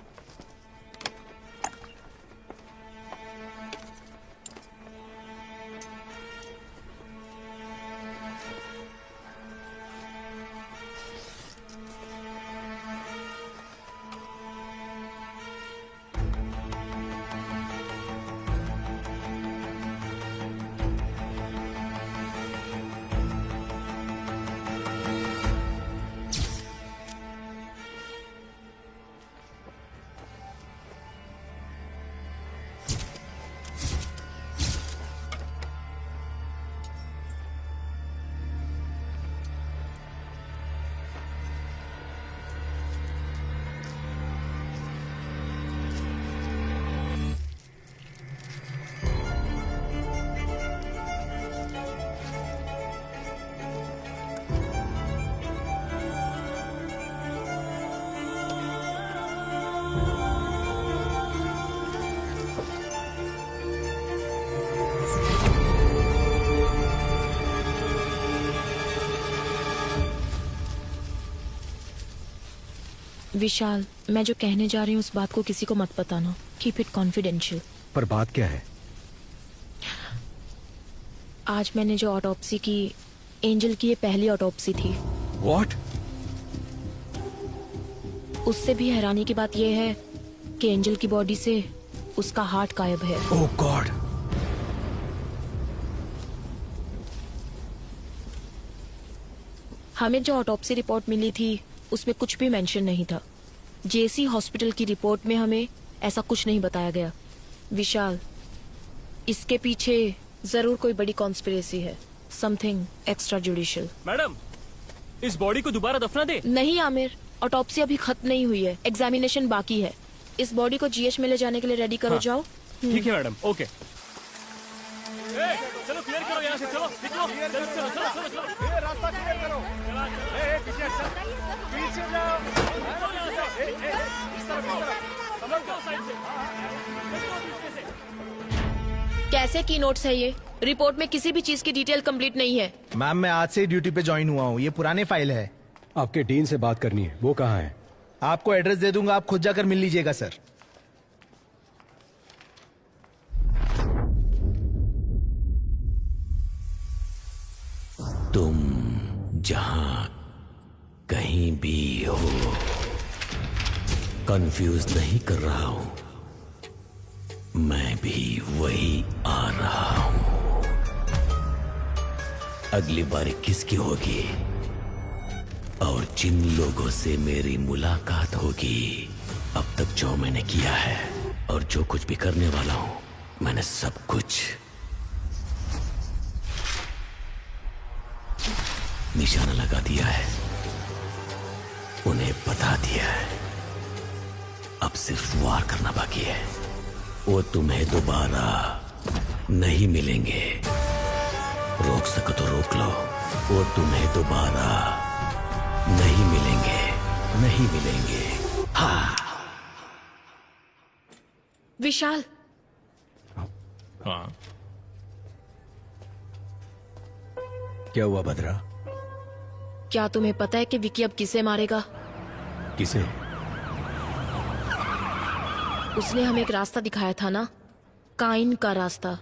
Vishal, मैं जो कहने जा रही हूँ उस बात को किसी को मत बताना। Keep it confidential. पर बात क्या है? आज मैंने जो ऑटोप्सी की, एंजल की ये पहली ऑटोप्सी थी। What? उससे भी हैरानी की बात यह है कि एंजल की बॉडी से उसका हार्ट गायब है। Oh God! हमें जो ऑटोप्सी रिपोर्ट मिली थी उसमें कुछ भी मेंशन नहीं था। जेसी हॉस्पिटल की रिपोर्ट में हमें ऐसा कुछ नहीं बताया गया। विशाल, इसके पीछे जरूर कोई बड़ी कॉन्स्पिरेसी है। Something extra judicial. मैडम, इस बॉडी को दोबारा दफना दे। नहीं आमिर, ऑटोप्सी अभी खत्म नहीं हुई है, एग्जामिनेशन बाकी है। इस बॉडी को जीएच में ले जाने के लिए रेडी करो। हाँ। जाओ। ठीक है मैडम, ओके। चलो क्लियर करो यहाँ से, चलो निकलो, चलो चलो चलो चलो, ये रास्ता क्लियर करो। पीछे हटो, पीछे जाओ। इस तरफ समझ जाओ साइड से। कैसे की नोट्स है ये? रिपोर्ट में किसी भी चीज की डिटेल कंप्लीट नहीं है। मैम, मैं आज से ही ड्यूटी पे ज्वाइन हुआ हूँ। ये पुराने फाइल है। आपके डीन से बात करनी है, वो कहाँ है? आपको एड्रेस दे दूंगा, आप खुद जाकर मिल लीजिएगा सर। तुम जहां कहीं भी हो, कंफ्यूज नहीं कर रहा हूं। मैं भी वही आ रहा हूं। अगली बारी किसकी होगी और जिन लोगों से मेरी मुलाकात होगी, अब तक जो मैंने किया है और जो कुछ भी करने वाला हूं, मैंने सब कुछ निशाना लगा दिया है, उन्हें बता दिया है। अब सिर्फ वार करना बाकी है। वो तुम्हें दोबारा नहीं मिलेंगे। रोक सको तो रोक लो। वो तुम्हें दोबारा नहीं मिलेंगे, नहीं मिलेंगे। हाँ। विशाल। हाँ। क्या हुआ भद्रा? क्या तुम्हें पता है कि विकी अब किसे मारेगा? किसे? उसने हमें एक रास्ता दिखाया था ना, काइन का रास्ता।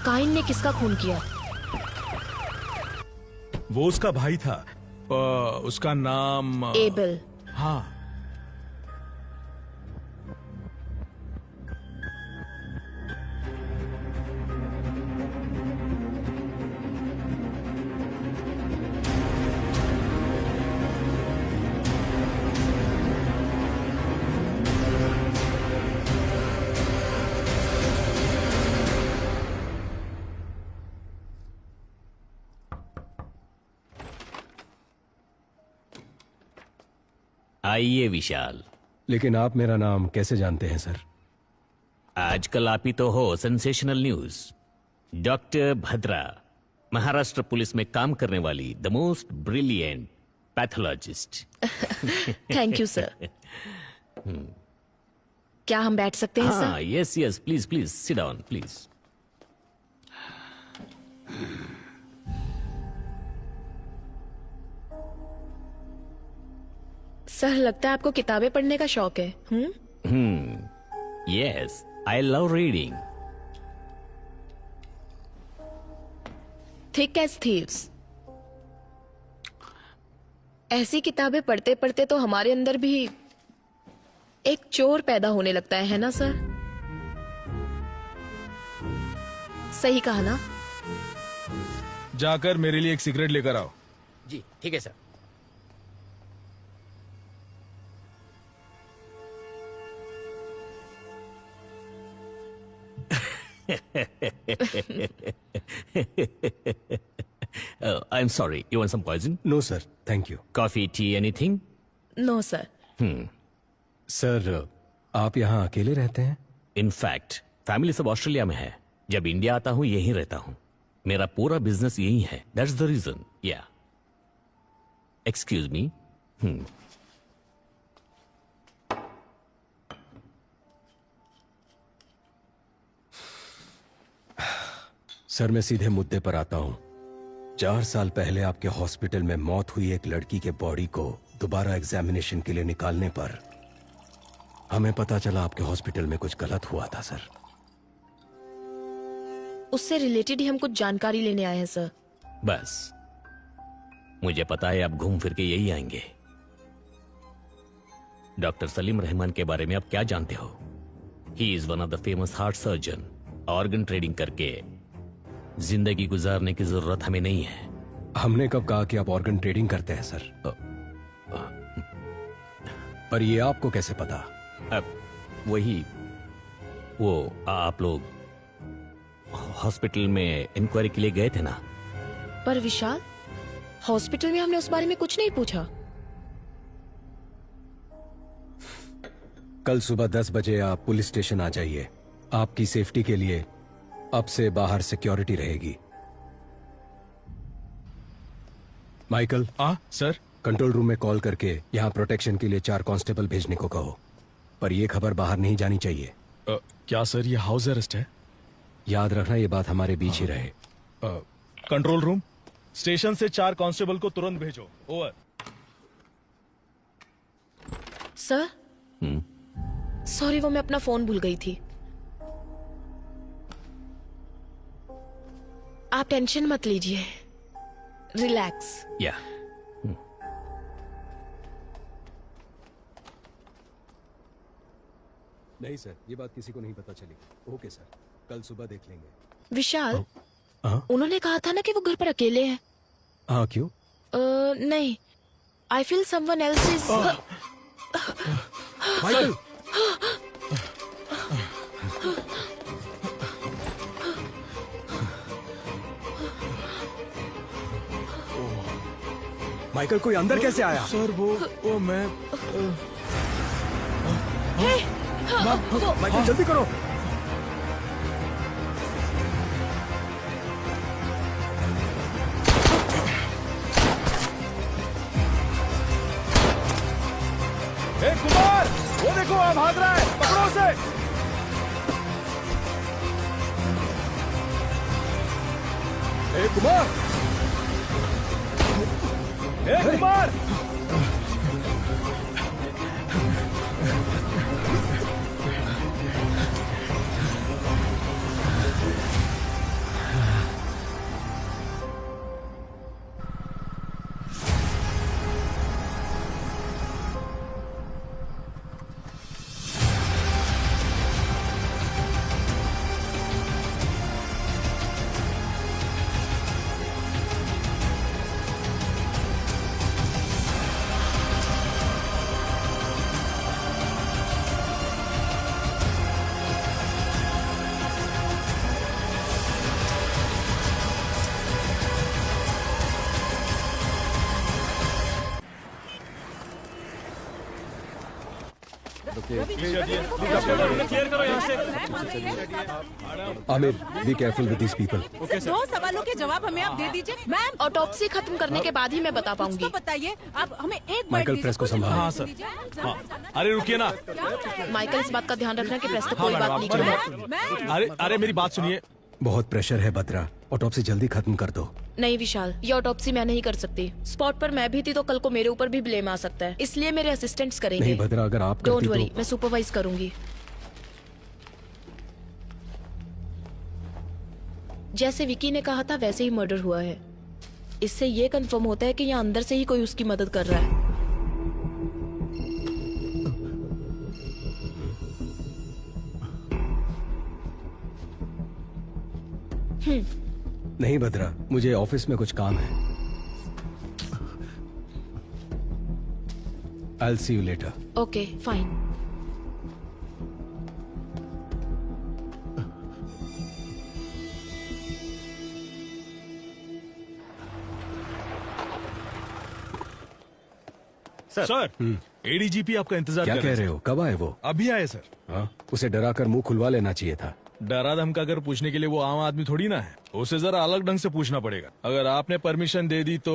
काइन ने किसका खून किया? वो उसका भाई था। उसका नाम एबल। हाँ। आइए विशाल। लेकिन आप मेरा नाम कैसे जानते हैं सर? आजकल आप ही तो हो sensational news. Doctor Bhadra, Maharashtra police में काम करने वाली the most brilliant pathologist. Thank you sir. क्या हम बैठ सकते हैं हाँ, sir? Yes yes, please please sit down please. Sir, लगता है आपको किताबें पढ़ने का शौक है। Yes, I love reading. Thick as thieves. ऐसी किताबें पढ़ते पढ़ते तो हमारे अंदर भी एक चोर पैदा होने लगता है ना सर? सही कहा ना? जाकर मेरे लिए एक सिगरेट लेकर आओ। जी ठीक है sir. I'm sorry, you want some poison? No sir, thank you. Coffee, tea, anything? No sir. Sir, आप यहाँ अकेले रहते हैं? In fact, फैमिली सब ऑस्ट्रेलिया में है। जब इंडिया आता हूँ यहीं रहता हूँ। मेरा पूरा बिजनेस यही है। That's the reason. Yeah. Excuse me. Sir, मैं सीधे मुद्दे पर आता हूँ। 4 साल पहले आपके हॉस्पिटल में मौत हुई एक लड़की के बॉडी को दोबारा एग्जामिनेशन के लिए निकालने पर हमें पता चला आपके हॉस्पिटल में कुछ गलत हुआ था सर। उससे रिलेटेड ही हम कुछ जानकारी लेने आए हैं सर। बस मुझे पता है आप घूम फिर के यही आएंगे। डॉक्टर सलीम रहमान के बारे में आप क्या जानते हो? He is one of the famous heart surgeon. Organ trading करके जिंदगी गुजारने की जरूरत हमें नहीं है। हमने कब कहा कि आप ऑर्गन ट्रेडिंग करते हैं सर? पर ये आपको कैसे पता? वही वो आप लोग हॉस्पिटल में इंक्वायरी के लिए गए थे ना? पर विशाल, हॉस्पिटल में हमने उस बारे में कुछ नहीं पूछा। कल सुबह 10 बजे आप पुलिस स्टेशन आ जाइए। आपकी सेफ्टी के लिए अब से बाहर सिक्योरिटी रहेगी। माइकल। सर। कंट्रोल रूम में कॉल करके यहाँ प्रोटेक्शन के लिए 4 कांस्टेबल भेजने को कहो। पर यह खबर बाहर नहीं जानी चाहिए। क्या सर, ये हाउस अरेस्ट है? याद रखना, ये बात हमारे बीच ही रहे। कंट्रोल रूम, स्टेशन से 4 कांस्टेबल को तुरंत भेजो। ओवर। सर, सॉरी, वो मैं अपना फोन भूल गई थी। आप टेंशन मत लीजिए, रिलैक्स। या नहीं सर, ये बात किसी को नहीं पता चली। ओके सर, कल सुबह देख लेंगे। विशाल, उन्होंने कहा था ना कि वो घर पर अकेले हैं। हाँ, क्यों? नहीं, I feel someone else is. Michael. Michael, कोई अंदर कैसे आया? सर वो मैं माइकल, जल्दी करो। कुमार, वो देखो वहाँ भाग रहा है, पकड़ो उसे। A Kumar, A Kumar, clear करो यहाँ से। Aamir, be careful with these people. दो सवालों के जवाब हमें आप दे दीजिए। मैम, ऑटोप्सी खत्म करने के बाद ही मैं बता पाऊंगी। तो बताइए, आप हमें एक माइकल, प्रेस को संभाल। हाँ सर। हाँ। अरे रुकिए ना। माइकल, इस बात का ध्यान रखना कि प्रेस तक कोई बात नहीं करेगा। अरे अरे मेरी बात सुनिए। बहुत प्रेशर है बद्रा, ऑटोप्सी जल्दी खत्म कर दो। नहीं विशाल, ये ऑटोप्सी मैं नहीं कर सकती। स्पॉट पर मैं भी थी तो कल को मेरे ऊपर भी ब्लेम आ सकता है, इसलिए मेरे असिस्टेंट्स करेंगे। नहीं भद्रा, अगर आप डोंट करती वरी, तो... मैं सुपरवाइज करूंगी। जैसे विकी ने कहा था वैसे ही मर्डर हुआ है। इससे ये कंफर्म होता है कि यहाँ अंदर से ही कोई उसकी मदद कर रहा है। नहीं भद्रा, मुझे ऑफिस में कुछ काम है। I'll see you later. Okay fine. Sir, ADGP आपका इंतजार क्या कर कह रहे हो? कब आए वो? अभी आए सर। हाँ, उसे डरा कर मुंह खुलवा लेना चाहिए था। डरा धमका कर पूछने के लिए वो आम आदमी थोड़ी ना है, उसे जरा अलग ढंग से पूछना पड़ेगा। अगर आपने परमिशन दे दी तो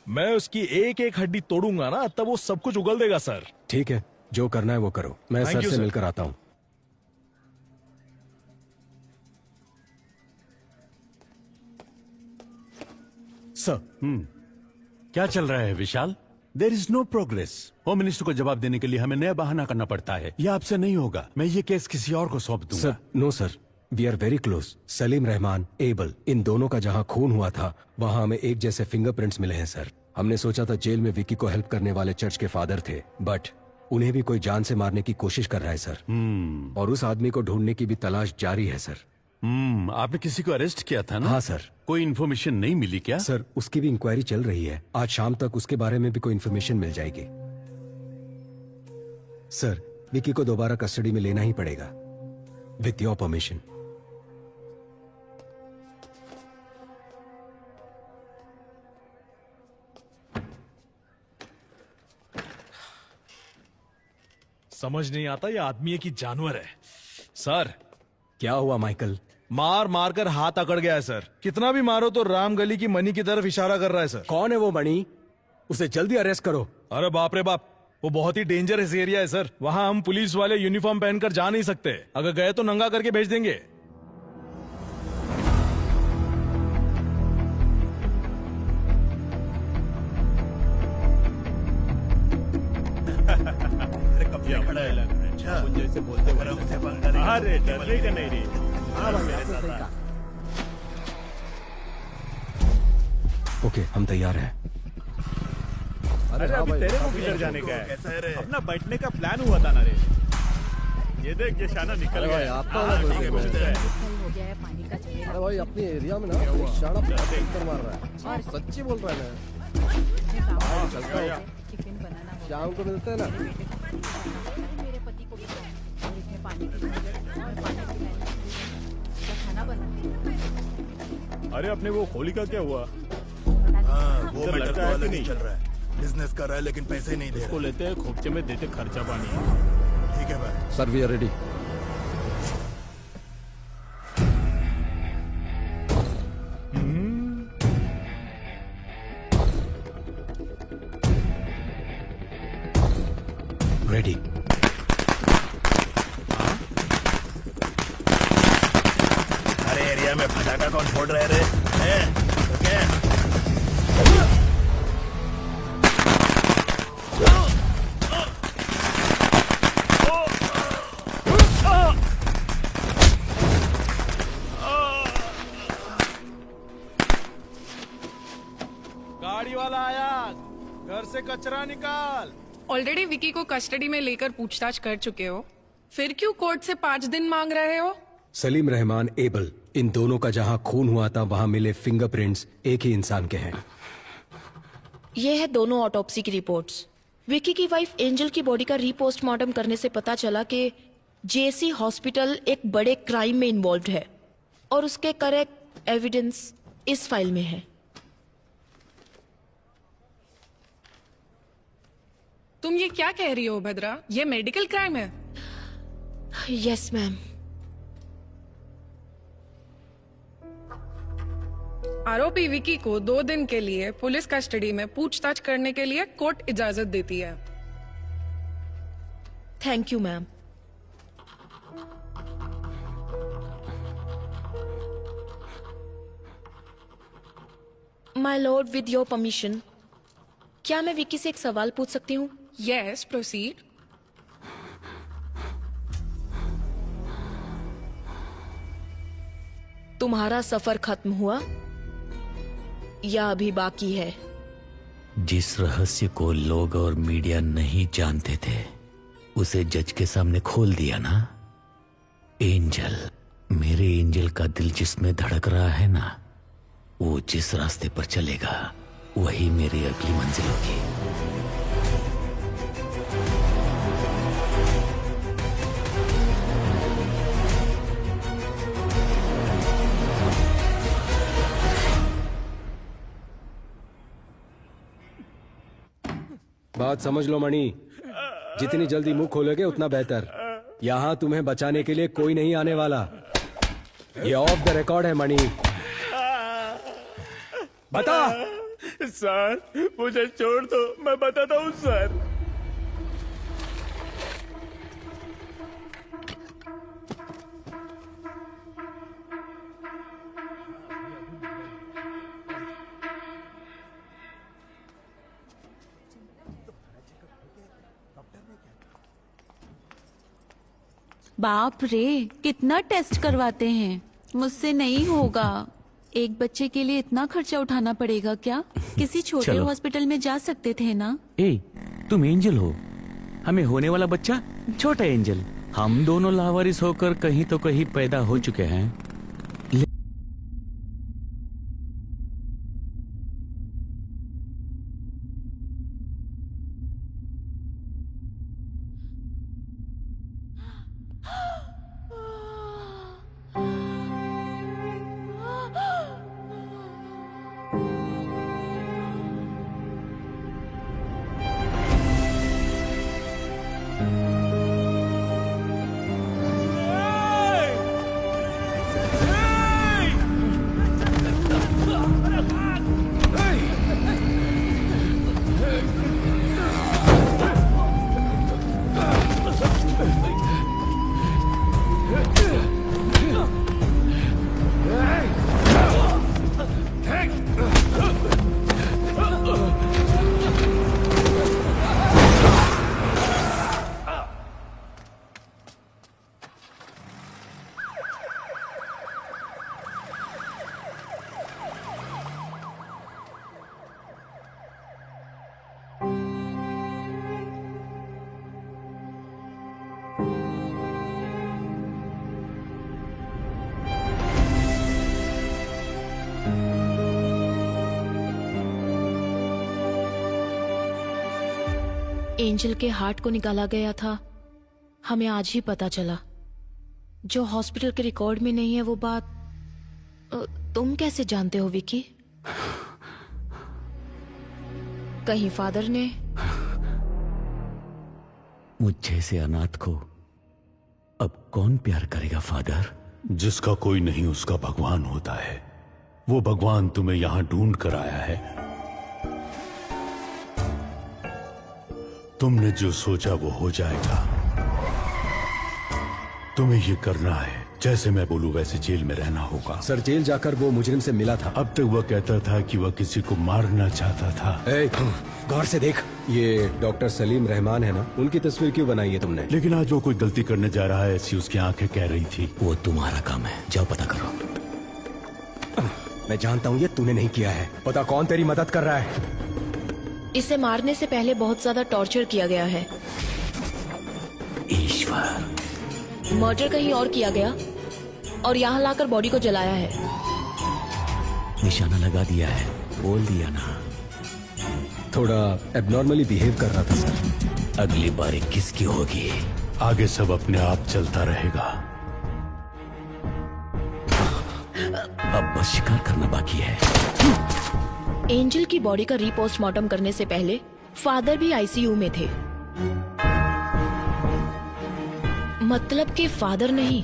मैं उसकी एक एक हड्डी तोड़ूंगा ना, तब वो सब कुछ उगल देगा सर। ठीक है, जो करना है वो करो। मैं Thank सर you, से sir. मिलकर आता हूँ। सर, क्या चल रहा है Vishal? There is no progress. Home minister को जवाब देने के लिए हमें नया बहाना करना पड़ता है। यह आपसे नहीं होगा। मैं ये केस किसी और को सौंप दूंगा। Sir, no sir, we are very close. Salim Rahman, Abel, इन दोनों का जहाँ खून हुआ था वहाँ हमें एक जैसे फिंगरप्रिंट्स मिले हैं सर। हमने सोचा था जेल में विकी को हेल्प करने वाले चर्च के फादर थे, बट उन्हें भी कोई जान से मारने की कोशिश कर रहा है सर। और उस आदमी को ढूंढने की भी तलाश जारी है सर। आपने किसी को अरेस्ट किया था ना? हाँ सर। कोई इन्फॉर्मेशन नहीं मिली क्या? सर, उसकी भी इंक्वायरी चल रही है। आज शाम तक उसके बारे में भी कोई इन्फॉर्मेशन मिल जाएगी। सर, विकी को दोबारा कस्टडी में लेना ही पड़ेगा, विथ योर परमिशन। समझ नहीं आता ये आदमी है कि जानवर है। सर, क्या हुआ माइकल? मार मार कर हाथ अकड़ गया है सर। कितना भी मारो तो राम गली की मनी की तरफ इशारा कर रहा है सर। कौन है वो मणि? उसे जल्दी अरेस्ट करो। अरे बाप रे बाप, वो बहुत ही डेंजरस एरिया है सर। वहाँ हम पुलिस वाले यूनिफॉर्म पहनकर जा नहीं सकते। अगर गए तो नंगा करके भेज देंगे। जैसे बोलते अरे डरने का नहीं रे। ओके, हम तैयार हैं। अरे अभी तेरे को किधर जाने का है? अपना बैठने का प्लान हुआ था ना रे। ये देख, ये शाना निकल गया। अरे भाई, अपने एरिया में ना शाना पत्थर मार रहा है। सच्ची बोल रहा है ना। शाम को मिलते हैं ना। मेरे पति को भी और इसमें पानी खाना बना। अरे अपने वो होली का क्या हुआ? वो लगता तो है अलग कि ही नहीं चल रहा है। बिजनेस कर रहा है लेकिन पैसे नहीं दे उसको रहा। लेते हैं, खोपचे में देते खर्चा पानी। ठीक है भाई। Sir, we are ready. Ready. कमरे में फटाका कौन फोड़ रहे रे? गाड़ी वाला आया, घर से कचरा निकाल। ऑलरेडी विकी को कस्टडी में लेकर पूछताछ कर चुके हो, फिर क्यों कोर्ट से 5 दिन मांग रहे हो? सलीम रहमान, एबल, इन दोनों का जहां खून हुआ था वहां मिले फिंगरप्रिंट्स एक ही इंसान के हैं। ये है दोनों ऑटोप्सी की रिपोर्ट्स। विकी की वाइफ एंजल की बॉडी का रीपोस्टमार्टम करने से पता चला कि जेसी हॉस्पिटल एक बड़े क्राइम में इन्वॉल्व है और उसके करेक्ट एविडेंस इस फाइल में है। तुम ये क्या कह रही हो भद्रा? ये मेडिकल क्राइम है। Yes ma'am. आरोपी विकी को 2 दिन के लिए पुलिस कस्टडी में पूछताछ करने के लिए कोर्ट इजाजत देती है। Thank you ma'am. My Lord, with your permission, क्या मैं विकी से एक सवाल पूछ सकती हूँ? Yes, proceed. तुम्हारा सफर खत्म हुआ या अभी बाकी है? जिस रहस्य को लोग और मीडिया नहीं जानते थे उसे जज के सामने खोल दिया ना। एंजल, मेरे एंजल का दिल जिसमें धड़क रहा है ना, वो जिस रास्ते पर चलेगा वही मेरी अगली मंजिल होगी। बात समझ लो मणि, जितनी जल्दी मुंह खोलोगे उतना बेहतर। यहाँ तुम्हें बचाने के लिए कोई नहीं आने वाला। ये ऑफ द रिकॉर्ड है मणि। बता। सर, मुझे छोड़ दो, मैं बताता हूँ सर। बाप रे, कितना टेस्ट करवाते हैं। मुझसे नहीं होगा। एक बच्चे के लिए इतना खर्चा उठाना पड़ेगा क्या? किसी छोटे चलो। हॉस्पिटल में जा सकते थे ना। ए, तुम एंजल हो, हमें होने वाला बच्चा छोटा एंजल। हम दोनों लावारिस होकर कहीं तो कहीं पैदा हो चुके हैं। एंजल के हार्ट को निकाला गया था, हमें आज ही पता चला। जो हॉस्पिटल के रिकॉर्ड में नहीं है वो बात तुम कैसे जानते हो विकी? कहीं फादर ने? मुझे से अनाथ को अब कौन प्यार करेगा फादर? जिसका कोई नहीं उसका भगवान होता है। वो भगवान तुम्हें यहां ढूंढ कर आया है। तुमने जो सोचा वो हो जाएगा। तुम्हें ये करना है जैसे मैं बोलूं वैसे जेल में रहना होगा। सर जेल जाकर वो मुजरिम से मिला था। अब तक वह कहता था कि वह किसी को मारना चाहता था। गौर से देख, ये डॉक्टर सलीम रहमान है ना, उनकी तस्वीर क्यों बनाई है तुमने? लेकिन आज वो कोई गलती करने जा रहा है ऐसी उसकी आंखें कह रही थी। वो तुम्हारा काम है, जाओ पता करो। मैं जानता हूँ ये तूने नहीं किया है। पता कौन तेरी मदद कर रहा है? इसे मारने से पहले बहुत ज्यादा टॉर्चर किया गया है। ईश्वर, मर्डर कहीं और किया गया और यहाँ लाकर बॉडी को जलाया है। निशाना लगा दिया है, बोल दिया ना। थोड़ा एबनॉर्मली बिहेव कर रहा था सर। अगली बारी किसकी होगी? आगे सब अपने आप चलता रहेगा। अब बस शिकार करना बाकी है। एंजल की बॉडी का रीपोस्टमार्टम करने से पहले फादर भी आईसीयू में थे। मतलब कि फादर नहीं,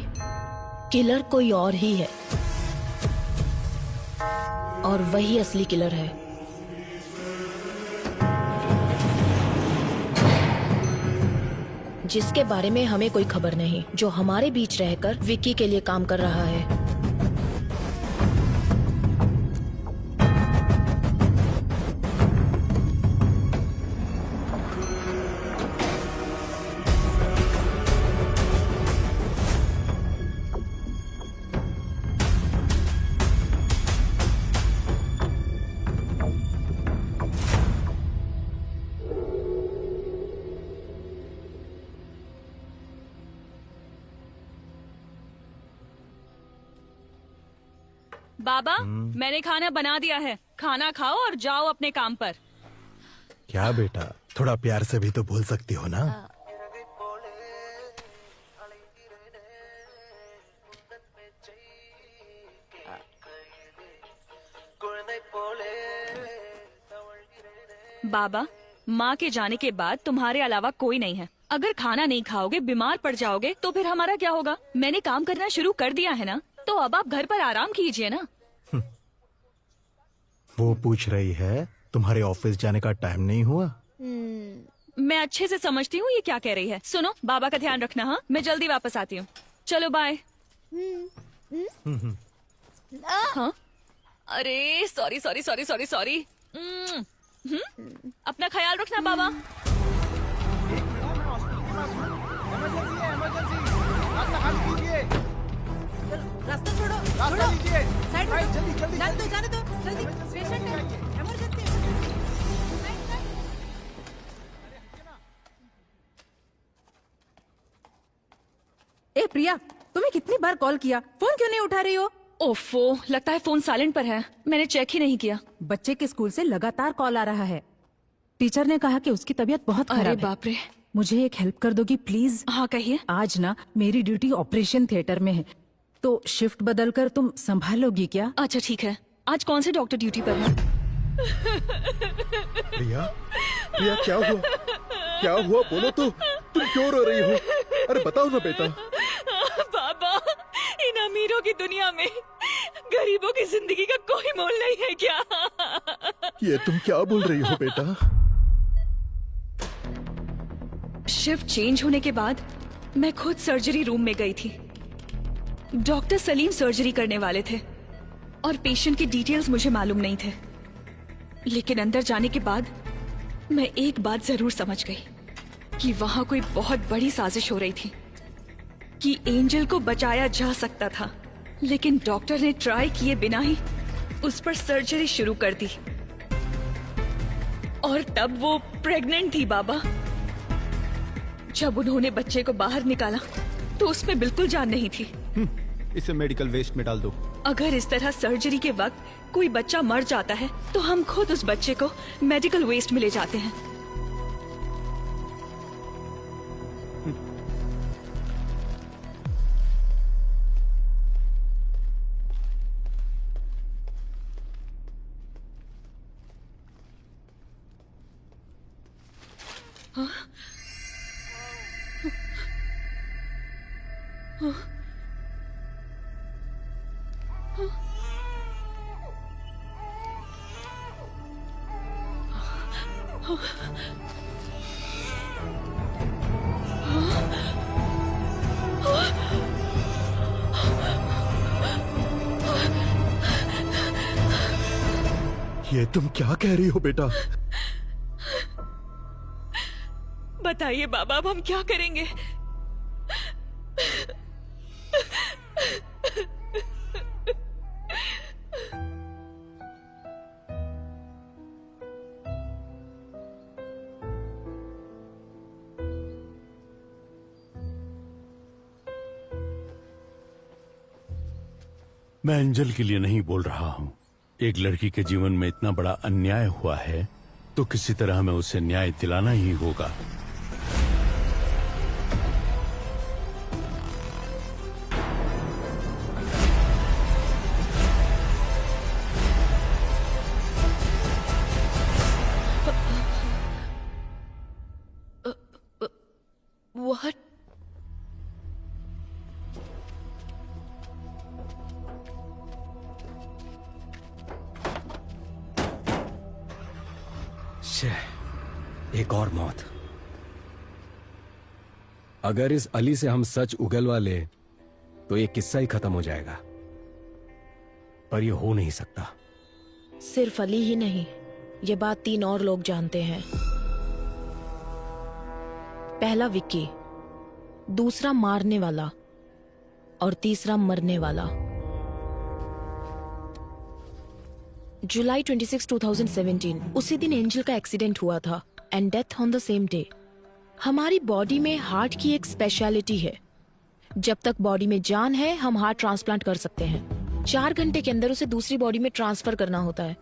किलर कोई और ही है और वही असली किलर है। जिसके बारे में हमें कोई खबर नहीं, जो हमारे बीच रहकर विक्की के लिए काम कर रहा है। बाबा, मैंने खाना बना दिया है, खाना खाओ और जाओ अपने काम पर। क्या बेटा, थोड़ा प्यार से भी तो बोल सकती हो ना। बाबा, माँ के जाने के बाद तुम्हारे अलावा कोई नहीं है। अगर खाना नहीं खाओगे, बीमार पड़ जाओगे तो फिर हमारा क्या होगा? मैंने काम करना शुरू कर दिया है ना, तो अब आप घर पर आराम कीजिए ना। वो पूछ रही है तुम्हारे ऑफिस जाने का टाइम नहीं हुआ? मैं अच्छे से समझती हूँ ये क्या कह रही है। सुनो, बाबा का ध्यान रखना। हाँ, मैं जल्दी वापस आती हूँ। चलो बाय। हाँ, अरे sorry sorry sorry sorry sorry. अपना ख्याल रखना बाबा। रास्ता छोड़ो, रास्ता लीजिए। साइड भाई, जल्दी जल्दी जाने दो, जाने दो, जल्दी। पेशेंट है, इमरजेंसी। ए प्रिया, तुम्हें कितनी बार कॉल किया, फोन क्यों नहीं उठा रही हो? ओफो, लगता है फोन साइलेंट पर है। मैंने चेक ही नहीं किया। बच्चे के स्कूल से लगातार कॉल आ रहा है। टीचर ने कहा कि उसकी तबीयत बहुत खराब है। अरे बाप रे। मुझे एक हेल्प कर दोगी प्लीज? हाँ कहिए। आज ना मेरी ड्यूटी ऑपरेशन थिएटर में है, तो शिफ्ट बदलकर तुम संभालोगी क्या? अच्छा ठीक है। आज कौन से डॉक्टर ड्यूटी पर है? प्रिया, प्रिया क्या हुआ? क्या हुआ बोलो तो। तुम क्यों रो रही हो? अरे बताओ ना बेटा। बाबा, इन अमीरों की दुनिया में गरीबों की जिंदगी का कोई मोल नहीं है क्या? ये तुम क्या बोल रही हो बेटा? शिफ्ट चेंज होने के बाद मैं खुद सर्जरी रूम में गई थी। डॉक्टर सलीम सर्जरी करने वाले थे और पेशेंट की डिटेल्स मुझे मालूम नहीं थे। लेकिन अंदर जाने के बाद मैं एक बात जरूर समझ गई कि वहां कोई बहुत बड़ी साजिश हो रही थी, कि एंजल को बचाया जा सकता था, लेकिन डॉक्टर ने ट्राई किए बिना ही उस पर सर्जरी शुरू कर दी। और तब वो प्रेग्नेंट थी बाबा। जब उन्होंने बच्चे को बाहर निकाला तो उसमें बिल्कुल जान नहीं थी। इसे मेडिकल वेस्ट में डाल दो। अगर इस तरह सर्जरी के वक्त कोई बच्चा मर जाता है तो हम खुद उस बच्चे को मेडिकल वेस्ट में ले जाते हैं। हाँ? हाँ? ये तुम क्या कह रही हो बेटा? बताइए बाबा, अब हम क्या करेंगे? मैं अंजल के लिए नहीं बोल रहा हूं। एक लड़की के जीवन में इतना बड़ा अन्याय हुआ है तो किसी तरह हमें उसे न्याय दिलाना ही होगा। What? एक और मौत। अगर इस अली से हम सच उगलवा ले तो ये किस्सा ही खत्म हो जाएगा, पर ये हो नहीं सकता। सिर्फ अली ही नहीं, ये बात 3 और लोग जानते हैं। पहला विक्की, दूसरा मारने वाला और तीसरा मरने वाला। जुलाई 26, 2017 उसी दिन एंजल का एक्सीडेंट हुआ था and death on the same day. हमारी बॉडी में हार्ट की एक स्पेशलिटी है, जब तक बॉडी में जान है हम हार्ट ट्रांसप्लांट कर सकते हैं। 4 घंटे के अंदर उसे दूसरी बॉडी में ट्रांसफर करना होता है।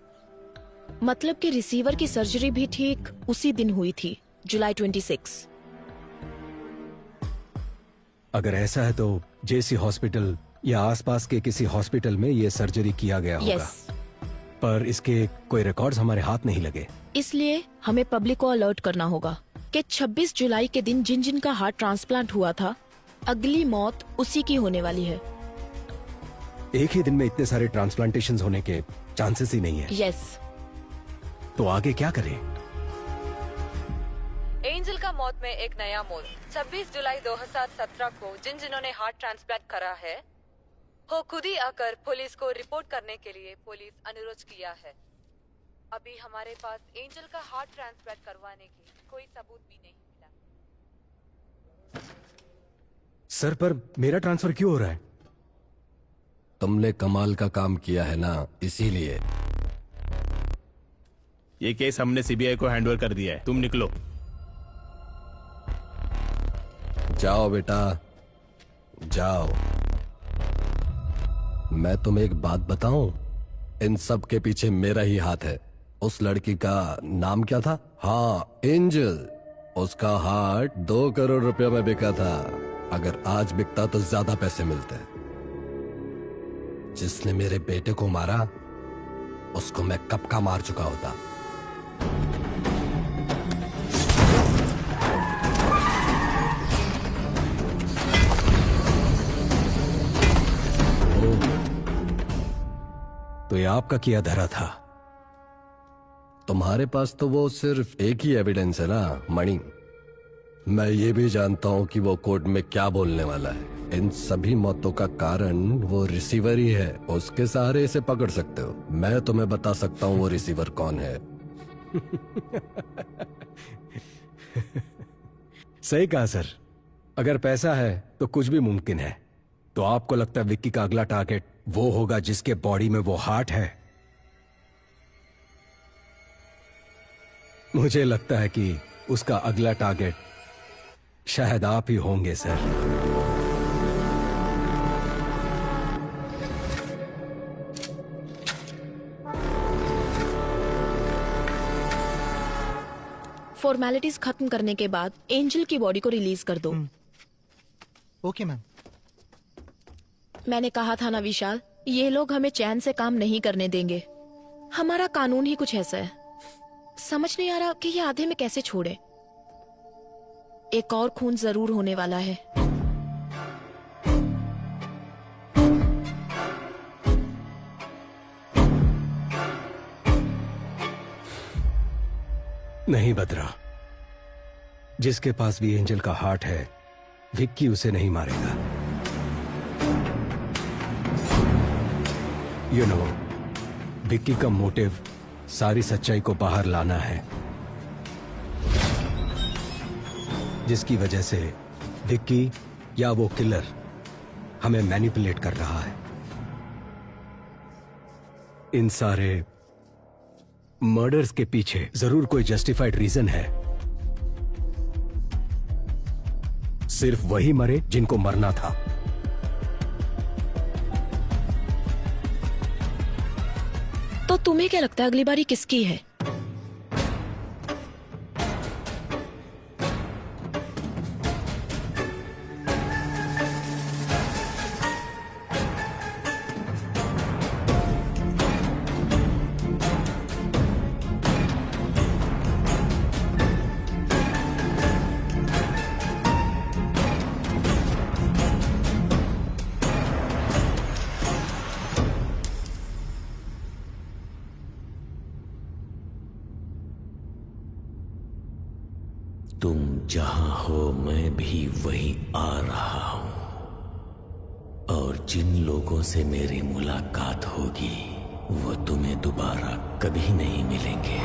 मतलब कि रिसीवर की सर्जरी भी ठीक उसी दिन हुई थी, जुलाई 26। अगर ऐसा है तो जेसी हॉस्पिटल या आसपास के किसी हॉस्पिटल में ये सर्जरी किया गया होगा। Yes. पर इसके कोई रिकॉर्ड्स हमारे हाथ नहीं लगे। इसलिए हमें पब्लिक को अलर्ट करना होगा कि 26 जुलाई के दिन जिन जिन का हार्ट ट्रांसप्लांट हुआ था, अगली मौत उसी की होने वाली है। एक ही दिन में इतने सारे ट्रांसप्लांटेशंस होने के चांसेस ही नहीं है। यस। तो आगे क्या करें? एंजल का मौत में एक नया मोड़। 26 जुलाई 2017 को जिन्होंने हार्ट ट्रांसप्लांट करा है वो खुद ही आकर पुलिस को रिपोर्ट करने के लिए पुलिस अनुरोध किया है। अभी हमारे पास एंजल का हार्ट ट्रांसप्लांट करवाने की कोई सबूत भी नहीं मिला। सर, पर मेरा ट्रांसफर क्यों हो रहा है? तुमने कमाल का काम किया है ना, इसीलिए। ये केस हमने सीबीआई को हैंडओवर कर दिया है, तुम निकलो। जाओ बेटा, जाओ। मैं तुम्हें एक बात बताऊं, इन सब के पीछे मेरा ही हाथ है। उस लड़की का नाम क्या था? हाँ, एंजल। उसका हार्ट 2 करोड़ रुपए में बिका था। अगर आज बिकता तो ज्यादा पैसे मिलते। जिसने मेरे बेटे को मारा उसको मैं कब का मार चुका होता। तो ये आपका किया धरा था। तुम्हारे पास तो वो सिर्फ एक ही एविडेंस है ना, मणि। मैं ये भी जानता हूं कि वो कोर्ट में क्या बोलने वाला है। इन सभी मौतों का कारण वो रिसीवर ही है। उसके सहारे इसे पकड़ सकते हो। मैं तुम्हें बता सकता हूं वो रिसीवर कौन है। सही कहा सर। अगर पैसा है तो कुछ भी मुमकिन है। तो आपको लगता है विक्की का अगला टारगेट वो होगा जिसके बॉडी में वो हार्ट है? मुझे लगता है कि उसका अगला टारगेट शायद आप ही होंगे सर। फॉर्मेलिटीज खत्म करने के बाद एंजल की बॉडी को रिलीज कर दो। Okay ma'am. मैंने कहा था ना विशाल, ये लोग हमें चैन से काम नहीं करने देंगे। हमारा कानून ही कुछ ऐसा है। समझ नहीं आ रहा कि ये आधे में कैसे छोड़े। एक और खून जरूर होने वाला है। नहीं बदरा, जिसके पास भी एंजल का हार्ट है, विक्की उसे नहीं मारेगा। विक्की का मोटिव सारी सच्चाई को बाहर लाना है, जिसकी वजह से विक्की या वो किलर हमें मैनिपुलेट कर रहा है। इन सारे मर्डर्स के पीछे जरूर कोई जस्टिफाइड रीजन है। सिर्फ वही मरे जिनको मरना था। तो तुम्हें क्या लगता है अगली बारी किसकी है? तुम जहां हो मैं भी वहीं आ रहा हूं, और जिन लोगों से मेरी मुलाकात होगी वो तुम्हें दोबारा कभी नहीं मिलेंगे।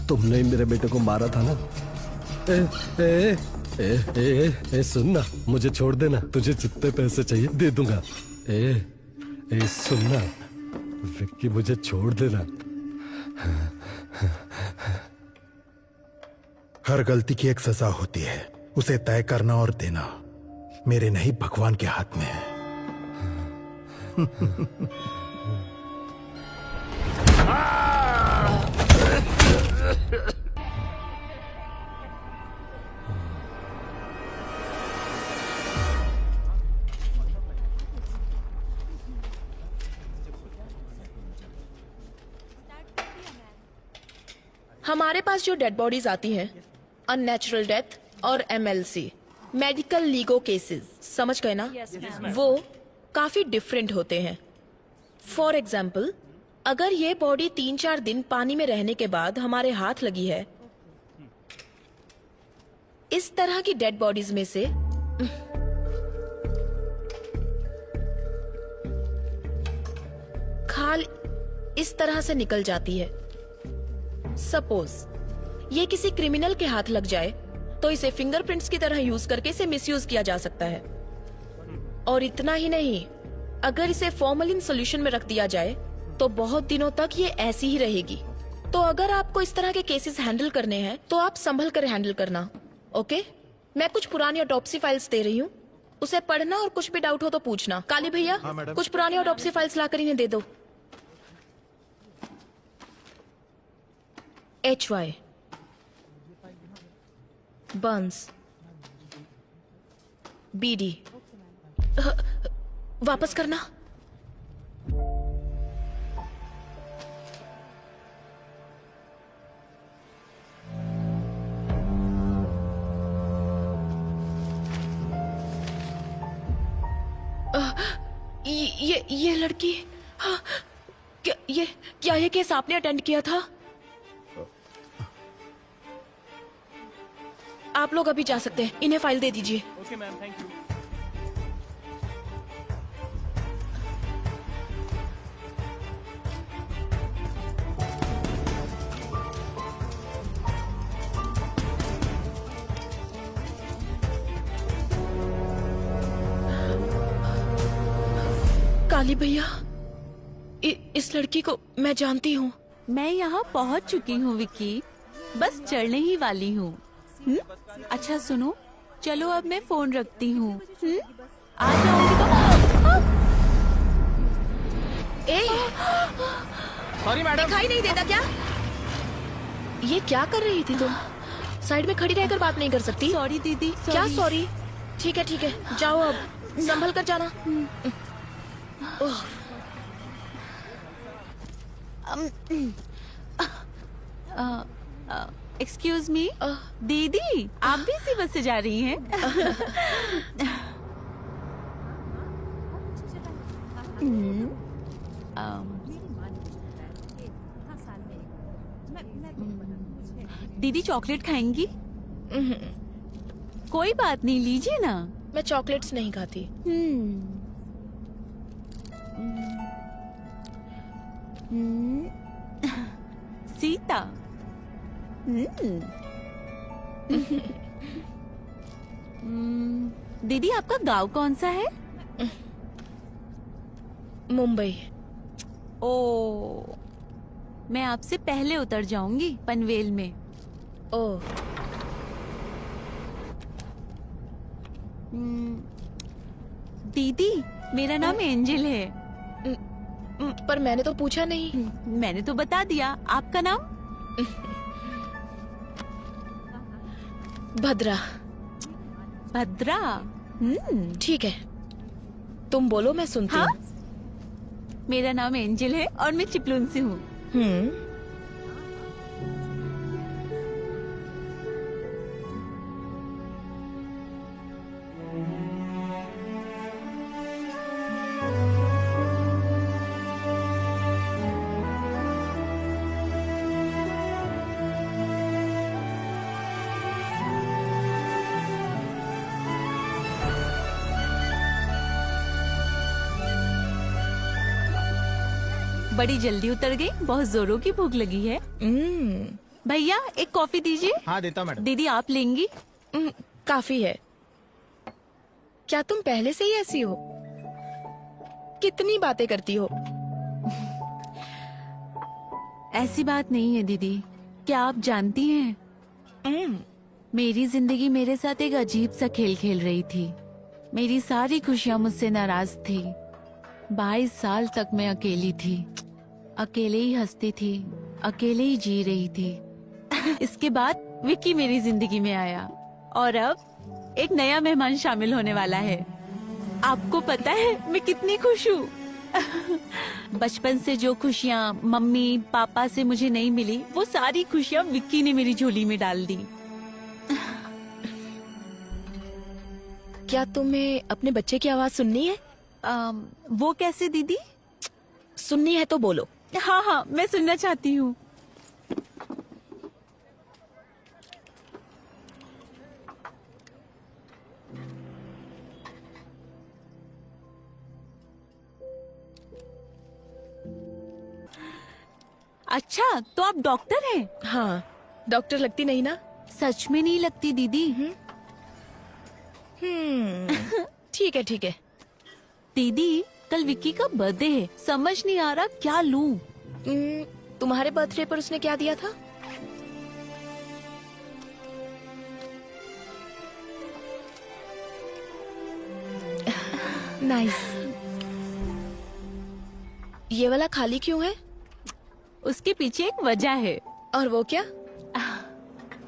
तुमने ही मेरे बेटे को मारा था ना? सुन ना, मुझे छोड़ देना। तुझे जितने पैसे चाहिए दे दूंगा। सुन ना विक्की, मुझे छोड़ देना। हर गलती की एक सजा होती है, उसे तय करना और देना मेरे नहीं भगवान के हाथ में है। हमारे पास जो डेड बॉडीज आती हैं, अननेचुरल डेथ और MLC, मेडिकल लीगो केसेस, समझ गए ना? वो काफी डिफरेंट होते हैं। फॉर एग्जाम्पल, अगर ये बॉडी 3-4 दिन पानी में रहने के बाद हमारे हाथ लगी है, इस तरह की डेड बॉडीज में से खाल इस तरह से निकल जाती है। सपोज ये किसी क्रिमिनल के हाथ लग जाए तो इसे फिंगरप्रिंट्स की तरह यूज करके इसे मिसयूज किया जा सकता है। और इतना ही नहीं, अगर इसे फॉर्मलिन सॉल्यूशन में रख दिया जाए तो बहुत दिनों तक ये ऐसी ही रहेगी। तो अगर आपको इस तरह के केसेस हैंडल करने हैं तो आप संभल कर हैंडल करना, ओके? मैं कुछ पुरानी ऑटोप्सी फाइल्स दे रही हूँ, उसे पढ़ना और कुछ भी डाउट हो तो पूछना। काली भैया, कुछ पुरानी ऑटोप्सी फाइल्स लाकर इन्हें दे दो। HY बंस BD वापस करना। ये लड़की, हाँ, क्या ये केस आपने अटेंड किया था? आप लोग अभी जा सकते हैं, इन्हें फाइल दे दीजिए। Okay ma'am, thank you. Kali भैया, इस लड़की को मैं जानती हूँ। मैं यहाँ पहुँच चुकी हूँ विक्की, बस चढ़ने ही वाली हूँ। अच्छा सुनो, चलो अब मैं फोन रखती हूँ। आ जाऊंगी तो। सॉरी मैडम, दिखाई नहीं देता क्या? ये क्या कर रही थी तुम? साइड में खड़ी रहकर बात नहीं कर सकती? सॉरी दीदी। क्या सॉरी? ठीक है, जाओ अब, संभल कर जाना। एक्सक्यूज मी दीदी, आप भी इसी बस से जा रही हैं? दीदी चॉकलेट खाएंगी? कोई बात नहीं, लीजिए ना। मैं चॉकलेट्स नहीं खाती। सीता। दीदी आपका गांव कौन सा है? मुंबई। ओ, मैं आपसे पहले उतर जाऊंगी पनवेल में। ओ। दीदी मेरा नाम एंजल है। पर मैंने तो पूछा नहीं। मैंने तो बता दिया। आपका नाम? भद्रा। भद्रा? ठीक है, तुम बोलो, मैं सुनती हूँ। मेरा नाम एंजल है और मैं चिपलून से हूँ। बड़ी जल्दी उतर गई, बहुत जोरों की भूख लगी है। भैया एक कॉफी दीजिए। हाँ देता हूँ मैडम। दीदी आप लेंगी? काफी है। क्या तुम पहले से ही ऐसी हो? कितनी बातें करती हो? ऐसी बात नहीं है दीदी। क्या आप जानती हैं, मेरी जिंदगी मेरे साथ एक अजीब सा खेल खेल रही थी। मेरी सारी खुशियां मुझसे नाराज थी। 22 साल तक मैं अकेली थी, अकेले ही हंसती थी, अकेले ही जी रही थी। इसके बाद विक्की मेरी जिंदगी में आया और अब एक नया मेहमान शामिल होने वाला है। आपको पता है मैं कितनी खुश हूँ। बचपन से जो खुशियाँ मम्मी पापा से मुझे नहीं मिली, वो सारी खुशियाँ विक्की ने मेरी झोली में डाल दी। क्या तुम्हें अपने बच्चे की आवाज सुननी है? वो कैसे दीदी? सुननी है तो बोलो। हाँ हाँ, मैं सुनना चाहती हूँ। अच्छा, तो आप डॉक्टर हैं? हाँ, डॉक्टर लगती नहीं ना? सच में नहीं लगती दीदी। ठीक है ठीक है। दीदी कल विक्की का बर्थडे है, समझ नहीं आ रहा क्या लूं। तुम्हारे बर्थडे पर उसने क्या दिया था? नाइस। ये वाला खाली क्यों है? उसके पीछे एक वजह है। और वो क्या?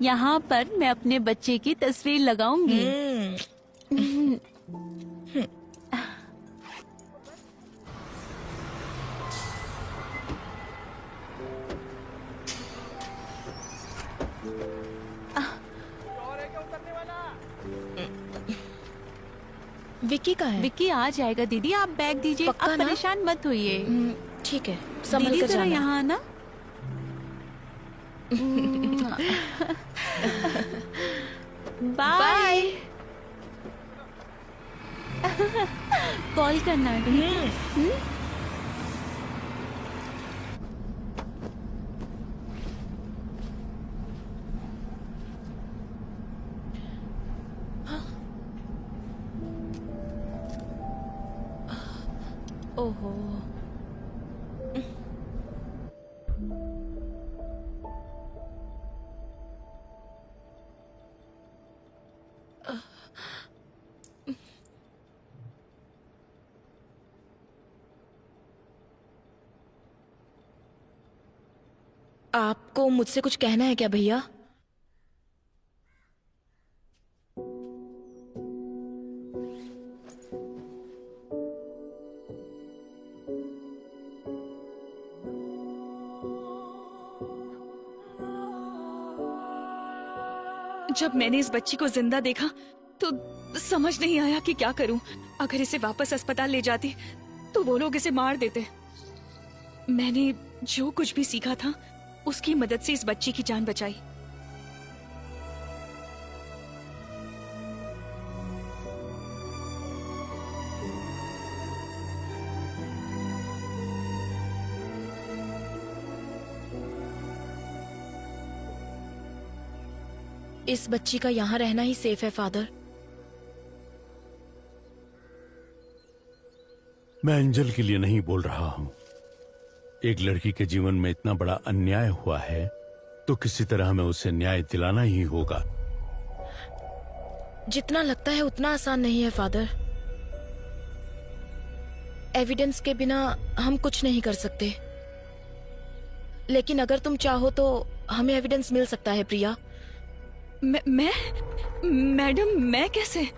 यहाँ पर मैं अपने बच्चे की तस्वीर लगाऊंगी। विक्की कहाँ है? विक्की आ जाएगा दीदी, आप बैग दीजिए। आप परेशान मत होइए। ठीक है, संभल कर जाना। यहाँ आना। बाय। कॉल करना। ओहो। आपको मुझसे कुछ कहना है क्या भैया? जब मैंने इस बच्ची को जिंदा देखा तो समझ नहीं आया कि क्या करूं। अगर इसे वापस अस्पताल ले जाती तो वो लोग इसे मार देते। मैंने जो कुछ भी सीखा था उसकी मदद से इस बच्ची की जान बचाई। इस बच्ची का यहाँ रहना ही सेफ है फादर। मैं अंजल के लिए नहीं बोल रहा हूं। एक लड़की के जीवन में इतना बड़ा अन्याय हुआ है तो किसी तरह हमें उसे न्याय दिलाना ही होगा। जितना लगता है उतना आसान नहीं है फादर। एविडेंस के बिना हम कुछ नहीं कर सकते, लेकिन अगर तुम चाहो तो हमें एविडेंस मिल सकता है प्रिया। मैडम मैं कैसे?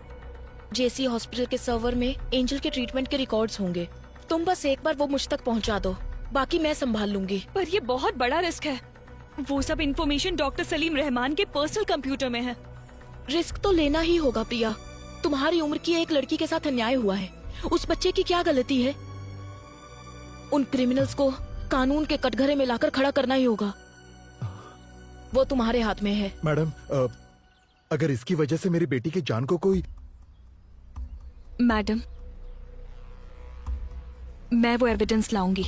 जेसी हॉस्पिटल के सर्वर में एंजल के ट्रीटमेंट के रिकॉर्ड्स होंगे। तुम बस एक बार वो मुझ तक पहुंचा दो, बाकी मैं संभाल लूंगी। पर ये बहुत बड़ा रिस्क है। वो सब इंफॉर्मेशन डॉक्टर सलीम रहमान के पर्सनल कंप्यूटर में है। रिस्क तो लेना ही होगा प्रिया। तुम्हारी उम्र की एक लड़की के साथ अन्याय हुआ है। उस बच्चे की क्या गलती है? उन क्रिमिनल्स को कानून के कटघरे में लाकर खड़ा करना ही होगा। वो तुम्हारे हाथ में है। मैडम, अगर इसकी वजह से मेरी बेटी की जान को कोई... मैडम, मैं वो एविडेंस लाऊंगी।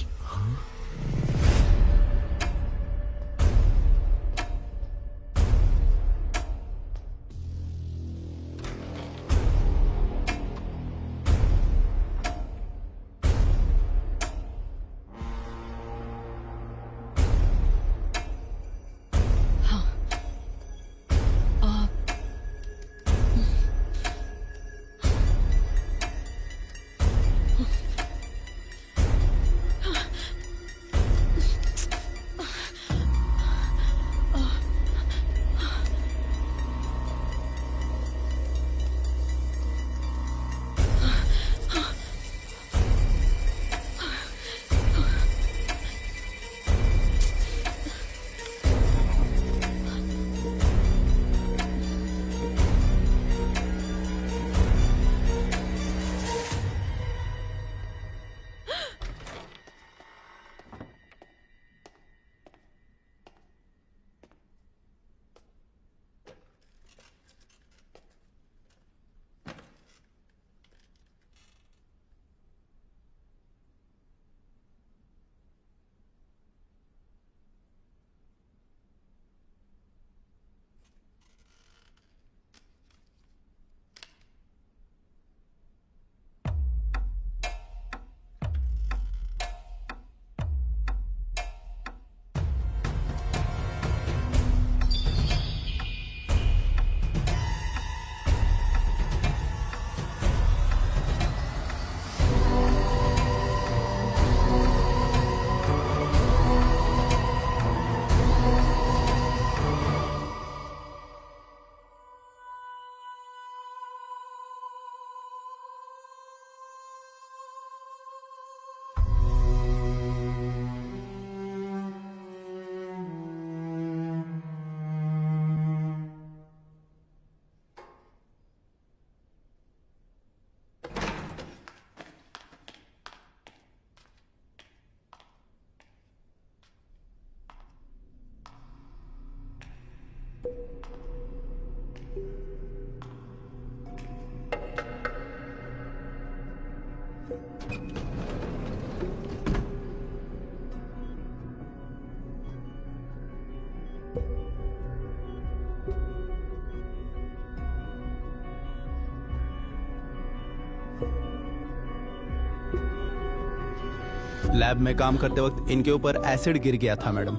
लैब में काम करते वक्त इनके ऊपर एसिड गिर गया था मैडम।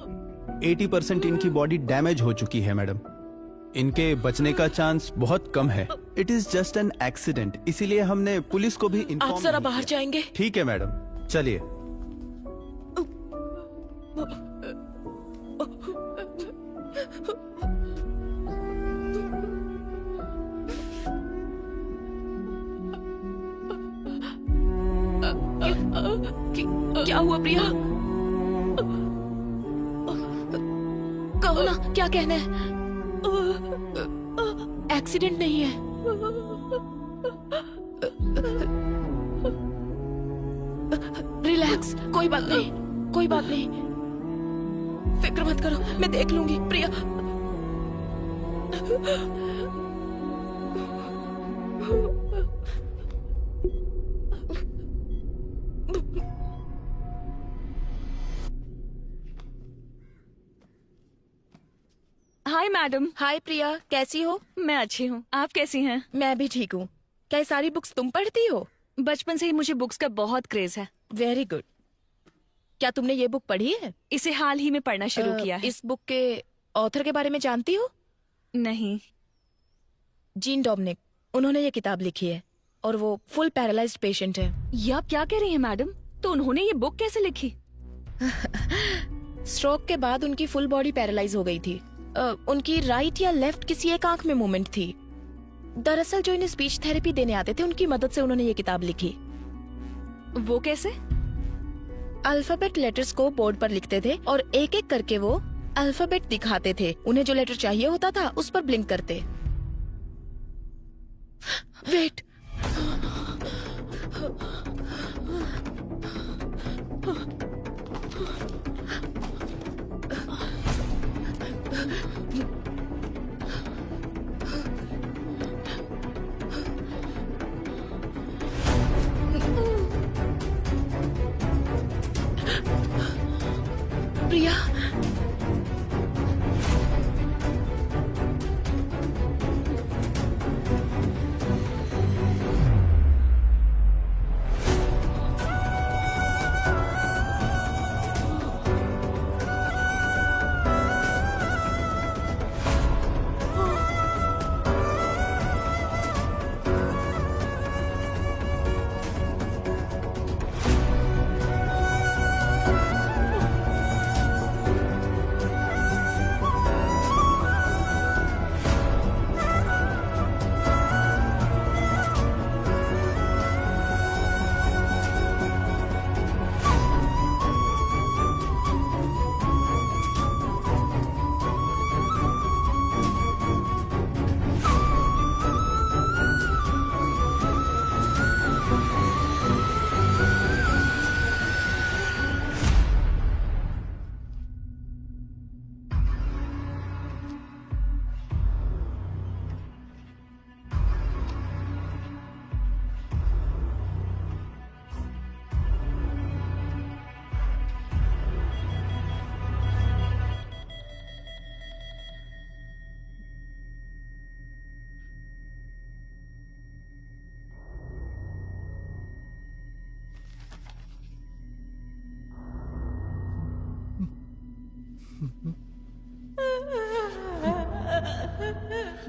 80% इनकी बॉडी डैमेज हो चुकी है मैडम। इनके बचने का चांस बहुत कम है। It is just an accident, इसीलिए हमने पुलिस को भी इन्फॉर्म आप जरा बाहर जाएंगे? ठीक है मैडम, चलिए। क्या हुआ प्रिया? कहो ना, क्या कहना है? एक्सीडेंट नहीं है। रिलैक्स, कोई बात नहीं, कोई बात नहीं। फिक्र मत करो, मैं देख लूंगी। प्रिया हाय मैडम। हाय प्रिया, कैसी हो? मैं अच्छी हूँ, आप कैसी हैं? मैं भी ठीक हूँ। क्या ये सारी बुक्स तुम पढ़ती हो? बचपन से ही मुझे बुक्स का बहुत क्रेज है। Very good. क्या तुमने ये बुक पढ़ी है? इसे हाल ही में पढ़ना शुरू किया है। इस बुक के ऑथर के बारे में जानती हो? नहीं। जीन डोमिनिक, उन्होंने ये किताब लिखी है और वो फुल पैरालाइज्ड पेशेंट है। ये आप क्या कह रही हैं मैडम? तो उन्होंने ये बुक कैसे लिखी? स्ट्रोक के बाद उनकी फुल बॉडी पैरालाइज हो गई थी। उनकी राइट या लेफ्ट किसी एक आंख में मूवमेंट थी। दरअसल जो इन्हें स्पीच थेरेपी देने आते थे, उनकी मदद से उन्होंने ये किताब लिखी। वो कैसे? अल्फाबेट लेटर्स को बोर्ड पर लिखते थे और एक एक करके वो अल्फाबेट दिखाते थे। उन्हें जो लेटर चाहिए होता था उस पर ब्लिंक करते। वेट, प्रिया,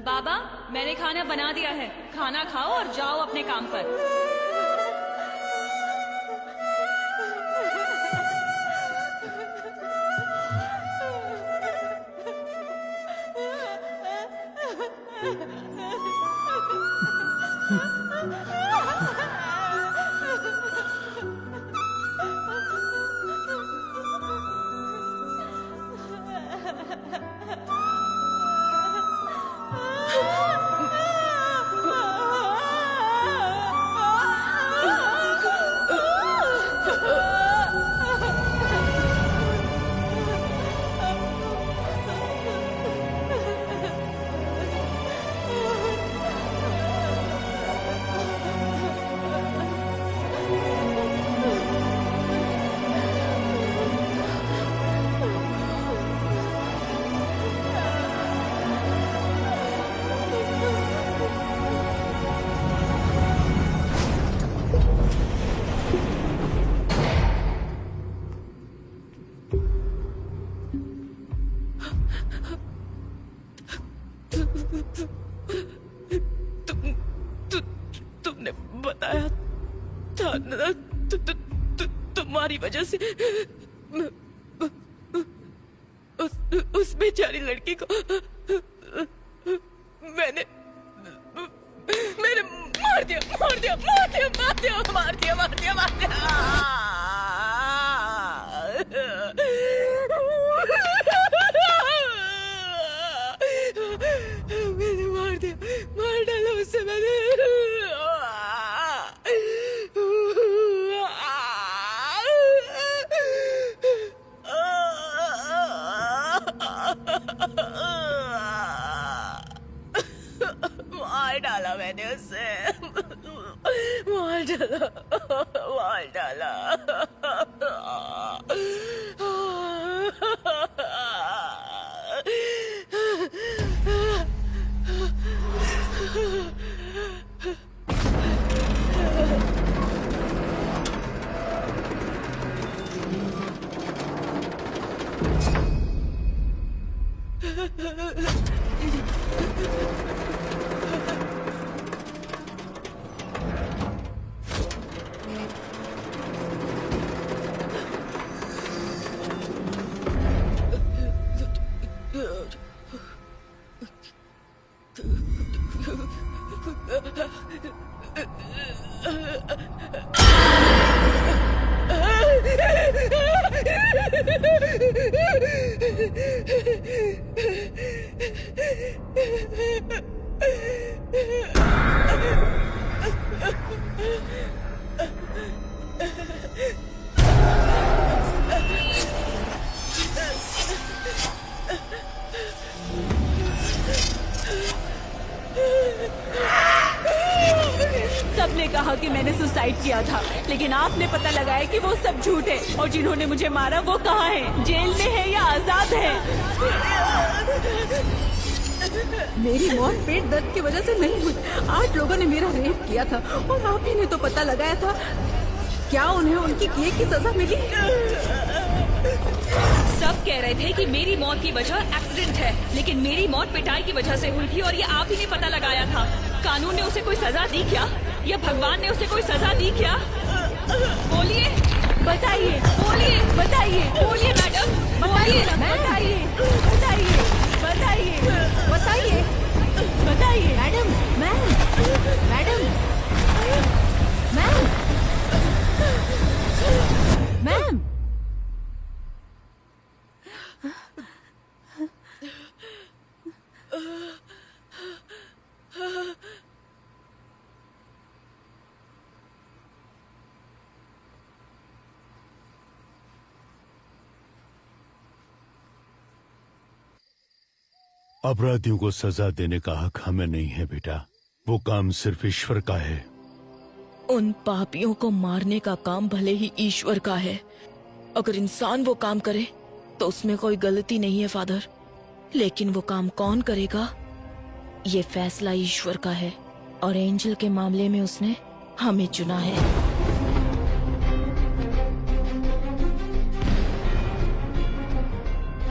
बाबा, मैंने खाना बना दिया है। खाना खाओ और जाओ अपने काम पर। तुमने बताया था ना, तुम्हारी वजह से उस बेचारी लड़की को मैंने मार दिया। मैंने मार डाला उससे। मैंने डाला मैंने उससे, मार डाला। सबने कहा कि मैंने सुसाइड किया था, लेकिन आपने पता लगाया कि वो सब झूठ है, और जिन्होंने मुझे मारा वो कहाँ हैं? जेल में है या आजाद है? मेरी मौत पेट दर्द की वजह से नहीं हुई। 8 लोगों ने मेरा रेप किया था और आप ही ने तो पता लगाया था। क्या उन्हें उनकी किए की सजा मिली? सब कह रहे थे कि मेरी मौत की वजह एक्सीडेंट है, लेकिन मेरी मौत पिटाई की वजह से हुई थी और ये आप ही ने पता लगाया था। कानून ने उसे कोई सजा दी क्या, या भगवान ने उसे कोई सजा दी क्या? बोलिए, बताइए, बोलिए, बताइए, बोलिए मैडम, बोलिए, बताइए, बताइए, बताइए, बताइए, बताइए। Madam, madam, ma'am. अपराधियों को सजा देने का हक हमें नहीं है बेटा, वो काम सिर्फ ईश्वर का है। उन पापियों को मारने का काम भले ही ईश्वर का है, अगर इंसान वो काम करे तो उसमें कोई गलती नहीं है फादर, लेकिन वो काम कौन करेगा ये फैसला ईश्वर का है, और एंजल के मामले में उसने हमें चुना है।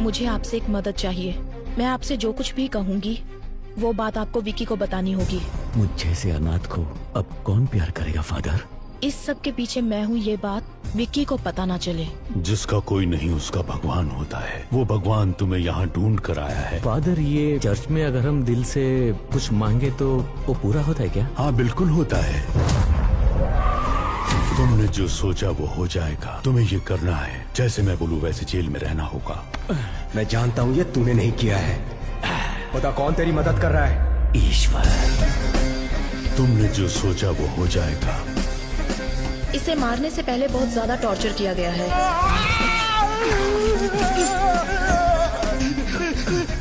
मुझे आपसे एक मदद चाहिए। मैं आपसे जो कुछ भी कहूंगी वो बात आपको विकी को बतानी होगी। मुझ जैसे अनाथ को अब कौन प्यार करेगा फादर? इस सब के पीछे मैं हूँ, ये बात विक्की को पता ना चले। जिसका कोई नहीं उसका भगवान होता है, वो भगवान तुम्हें यहाँ ढूंढ कर आया है। फादर, ये चर्च में अगर हम दिल से कुछ मांगे तो वो पूरा होता है क्या? हाँ बिल्कुल होता है। तुमने जो सोचा वो हो जाएगा। तुम्हें ये करना है, जैसे मैं बोलूँ वैसे जेल में रहना होगा। मैं जानता हूँ ये तूने नहीं किया है। पता कौन तेरी मदद कर रहा है? ईश्वर। तुमने जो सोचा वो हो जाएगा। इसे मारने से पहले बहुत ज्यादा टॉर्चर किया गया है।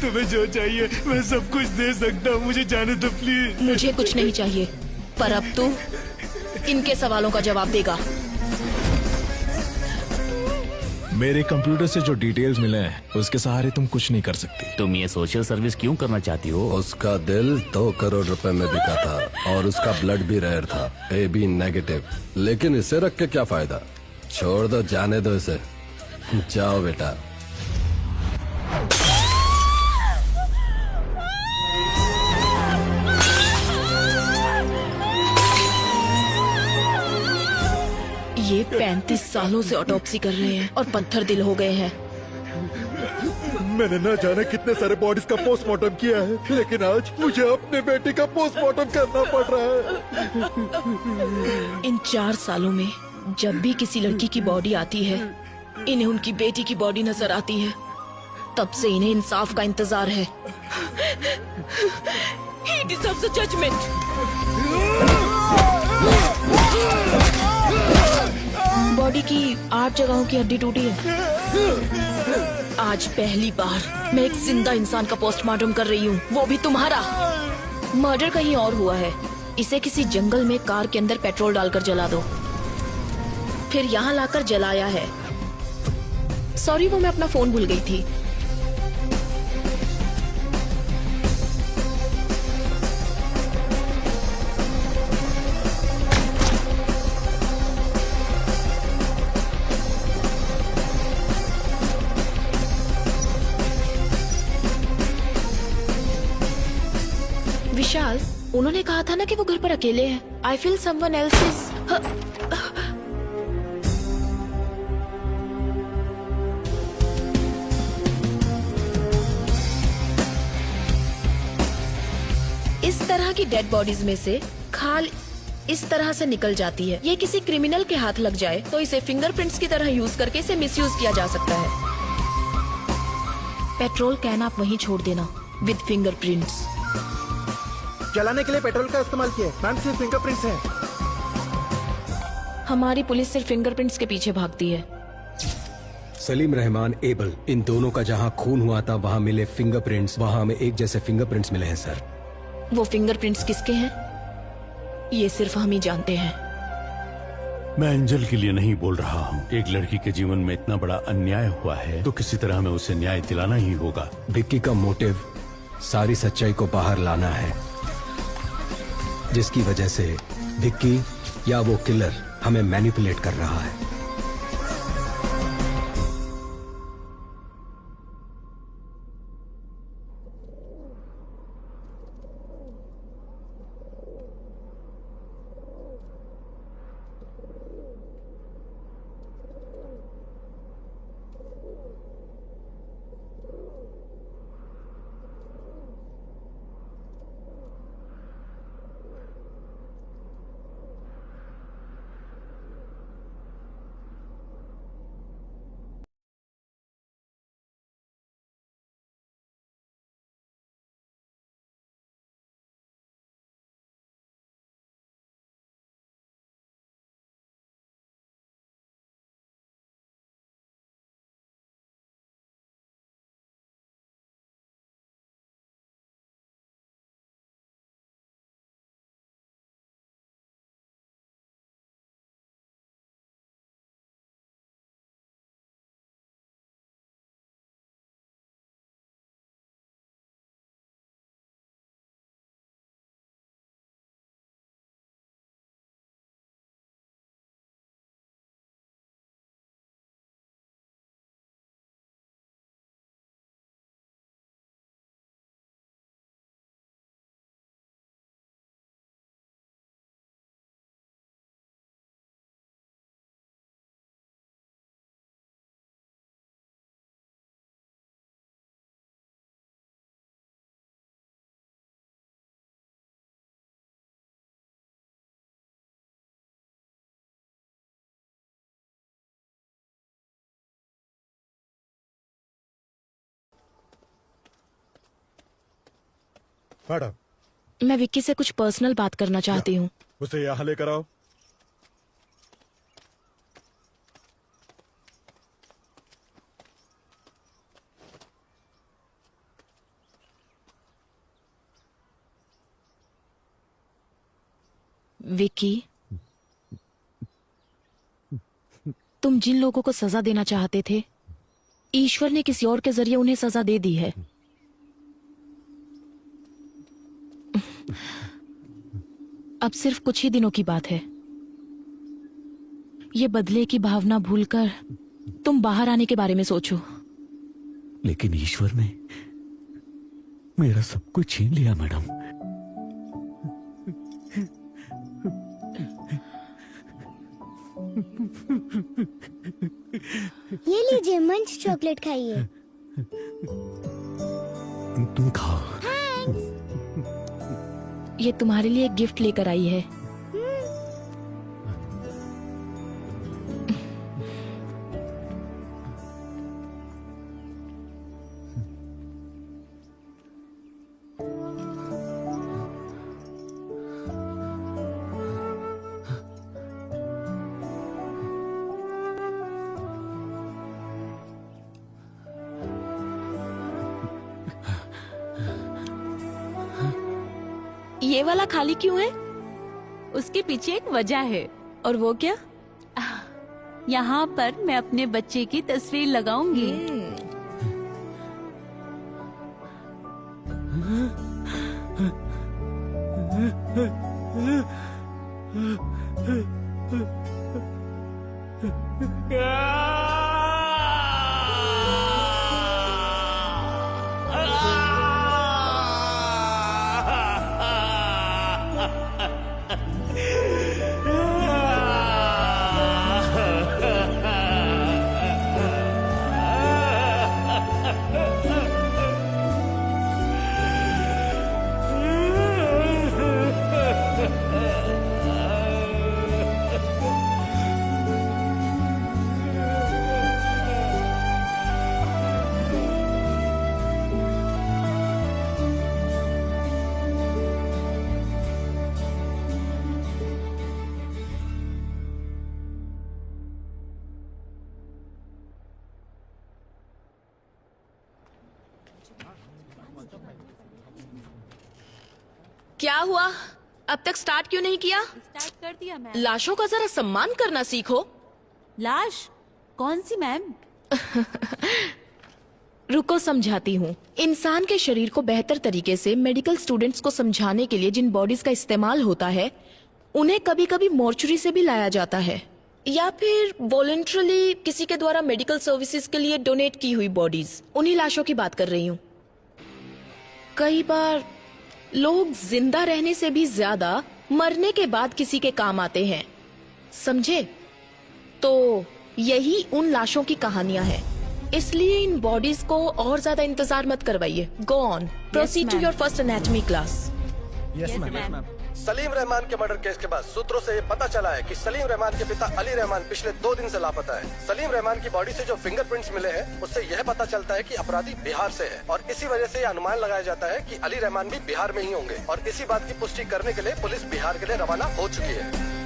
तुम्हें जो चाहिए मैं सब कुछ दे सकता हूँ, मुझे जाने दो प्लीज। मुझे कुछ नहीं चाहिए, पर अब तू इनके सवालों का जवाब देगा। मेरे कंप्यूटर से जो डिटेल्स मिले हैं उसके सहारे तुम कुछ नहीं कर सकती। तुम ये सोशल सर्विस क्यों करना चाहती हो? उसका दिल 2 करोड़ रुपए में बिका था और उसका ब्लड भी रेयर था, AB नेगेटिव। लेकिन इसे रख के क्या फायदा? छोड़ दो, जाने दो इसे। जाओ बेटा। ये 35 सालों से ऑटोप्सी कर रहे हैं और पत्थर दिल हो गए हैं। मैंने ना जाने कितने सारे बॉडीज का पोस्टमार्टम किया है, लेकिन आज मुझे अपने बेटे का पोस्टमार्टम करना पड़ रहा है। इन 4 सालों में जब भी किसी लड़की की बॉडी आती है, इन्हें उनकी बेटी की बॉडी नजर आती है। तब से इन्हें इंसाफ का इंतजार है। He deserves a judgment. Body की 8 जगहों की हड्डी टूटी है। आज पहली बार मैं एक जिंदा इंसान का पोस्टमार्टम कर रही हूँ, वो भी तुम्हारा। मर्डर कहीं और हुआ है। इसे किसी जंगल में कार के अंदर पेट्रोल डालकर जला दो, फिर यहाँ लाकर जलाया है। सॉरी, वो मैं अपना फोन भूल गई थी। विशाल, उन्होंने कहा था ना कि वो घर पर अकेले हैं। I feel someone else is. इस तरह की डेड बॉडीज में से खाल इस तरह से निकल जाती है। ये किसी क्रिमिनल के हाथ लग जाए तो इसे फिंगरप्रिंट्स की तरह यूज करके इसे मिसयूज किया जा सकता है। पेट्रोल कैन आप वहीं छोड़ देना विद फिंगरप्रिंट्स। जलाने के लिए पेट्रोल का इस्तेमाल किया। मैम, सिर्फ फिंगरप्रिंट्स हैं। हमारी पुलिस सिर्फ फिंगरप्रिंट्स के पीछे भागती है। सलीम रहमान, एबल, इन दोनों का जहां खून हुआ था वहां मिले फिंगरप्रिंट्स, वहां हमें एक जैसे फिंगरप्रिंट्स मिले हैं सर। वो फिंगरप्रिंट्स किसके हैं ये सिर्फ हम ही जानते हैं। मैं एंजल के लिए नहीं बोल रहा हूँ। एक लड़की के जीवन में इतना बड़ा अन्याय हुआ है तो किसी तरह हमें उसे न्याय दिलाना ही होगा। विक्की का मोटिव सारी सच्चाई को बाहर लाना है, जिसकी वजह से विक्की या वो किलर हमें मैनिपुलेट कर रहा है। मैडम, मैं विक्की से कुछ पर्सनल बात करना चाहती हूँ। उसे यहाँ लेकर आओ। विक्की, तुम जिन लोगों को सजा देना चाहते थे, ईश्वर ने किसी और के जरिए उन्हें सजा दे दी है। अब सिर्फ कुछ ही दिनों की बात है। ये बदले की भावना भूलकर तुम बाहर आने के बारे में सोचो। लेकिन ईश्वर ने मेरा सब कुछ छीन लिया मैडम। ये लीजिए, मंच चॉकलेट खाइए। तुम खाओ। ये तुम्हारे लिए एक गिफ्ट लेकर आई है। ये वाला खाली क्यों है? उसके पीछे एक वजह है। और वो क्या? यहाँ पर मैं अपने बच्चे की तस्वीर लगाऊंगी। क्या हुआ? अब तक स्टार्ट क्यों नहीं किया? स्टार्ट कर दिया मैम। लाशों का जरा सम्मान करना सीखो। लाश? कौन सी मैम? रुको समझाती हूँ। इंसान के शरीर को बेहतर तरीके से मेडिकल स्टूडेंट्स को समझाने के लिए जिन बॉडीज का इस्तेमाल होता है उन्हें कभी कभी मॉर्चुरी से भी लाया जाता है, या फिर वॉलंटरली किसी के द्वारा मेडिकल सर्विसेज के लिए डोनेट की हुई बॉडीज। उन्हीं लाशों की बात कर रही हूँ। कई बार लोग जिंदा रहने से भी ज्यादा मरने के बाद किसी के काम आते हैं, समझे? तो यही उन लाशों की कहानियां हैं। इसलिए इन बॉडीज को और ज्यादा इंतजार मत करवाइए। Go on, proceed to your first anatomy class. Yes ma'am. Salim Rahman के मर्डर केस के बाद सूत्रों से ये पता चला है कि सलीम रहमान के पिता अली रहमान पिछले 2 दिन से लापता है। सलीम रहमान की बॉडी से जो फिंगरप्रिंट्स मिले हैं उससे यह पता चलता है कि अपराधी बिहार से है, और इसी वजह से यह अनुमान लगाया जाता है कि अली रहमान भी बिहार में ही होंगे। और इसी बात की पुष्टि करने के लिए पुलिस बिहार के लिए रवाना हो चुकी है।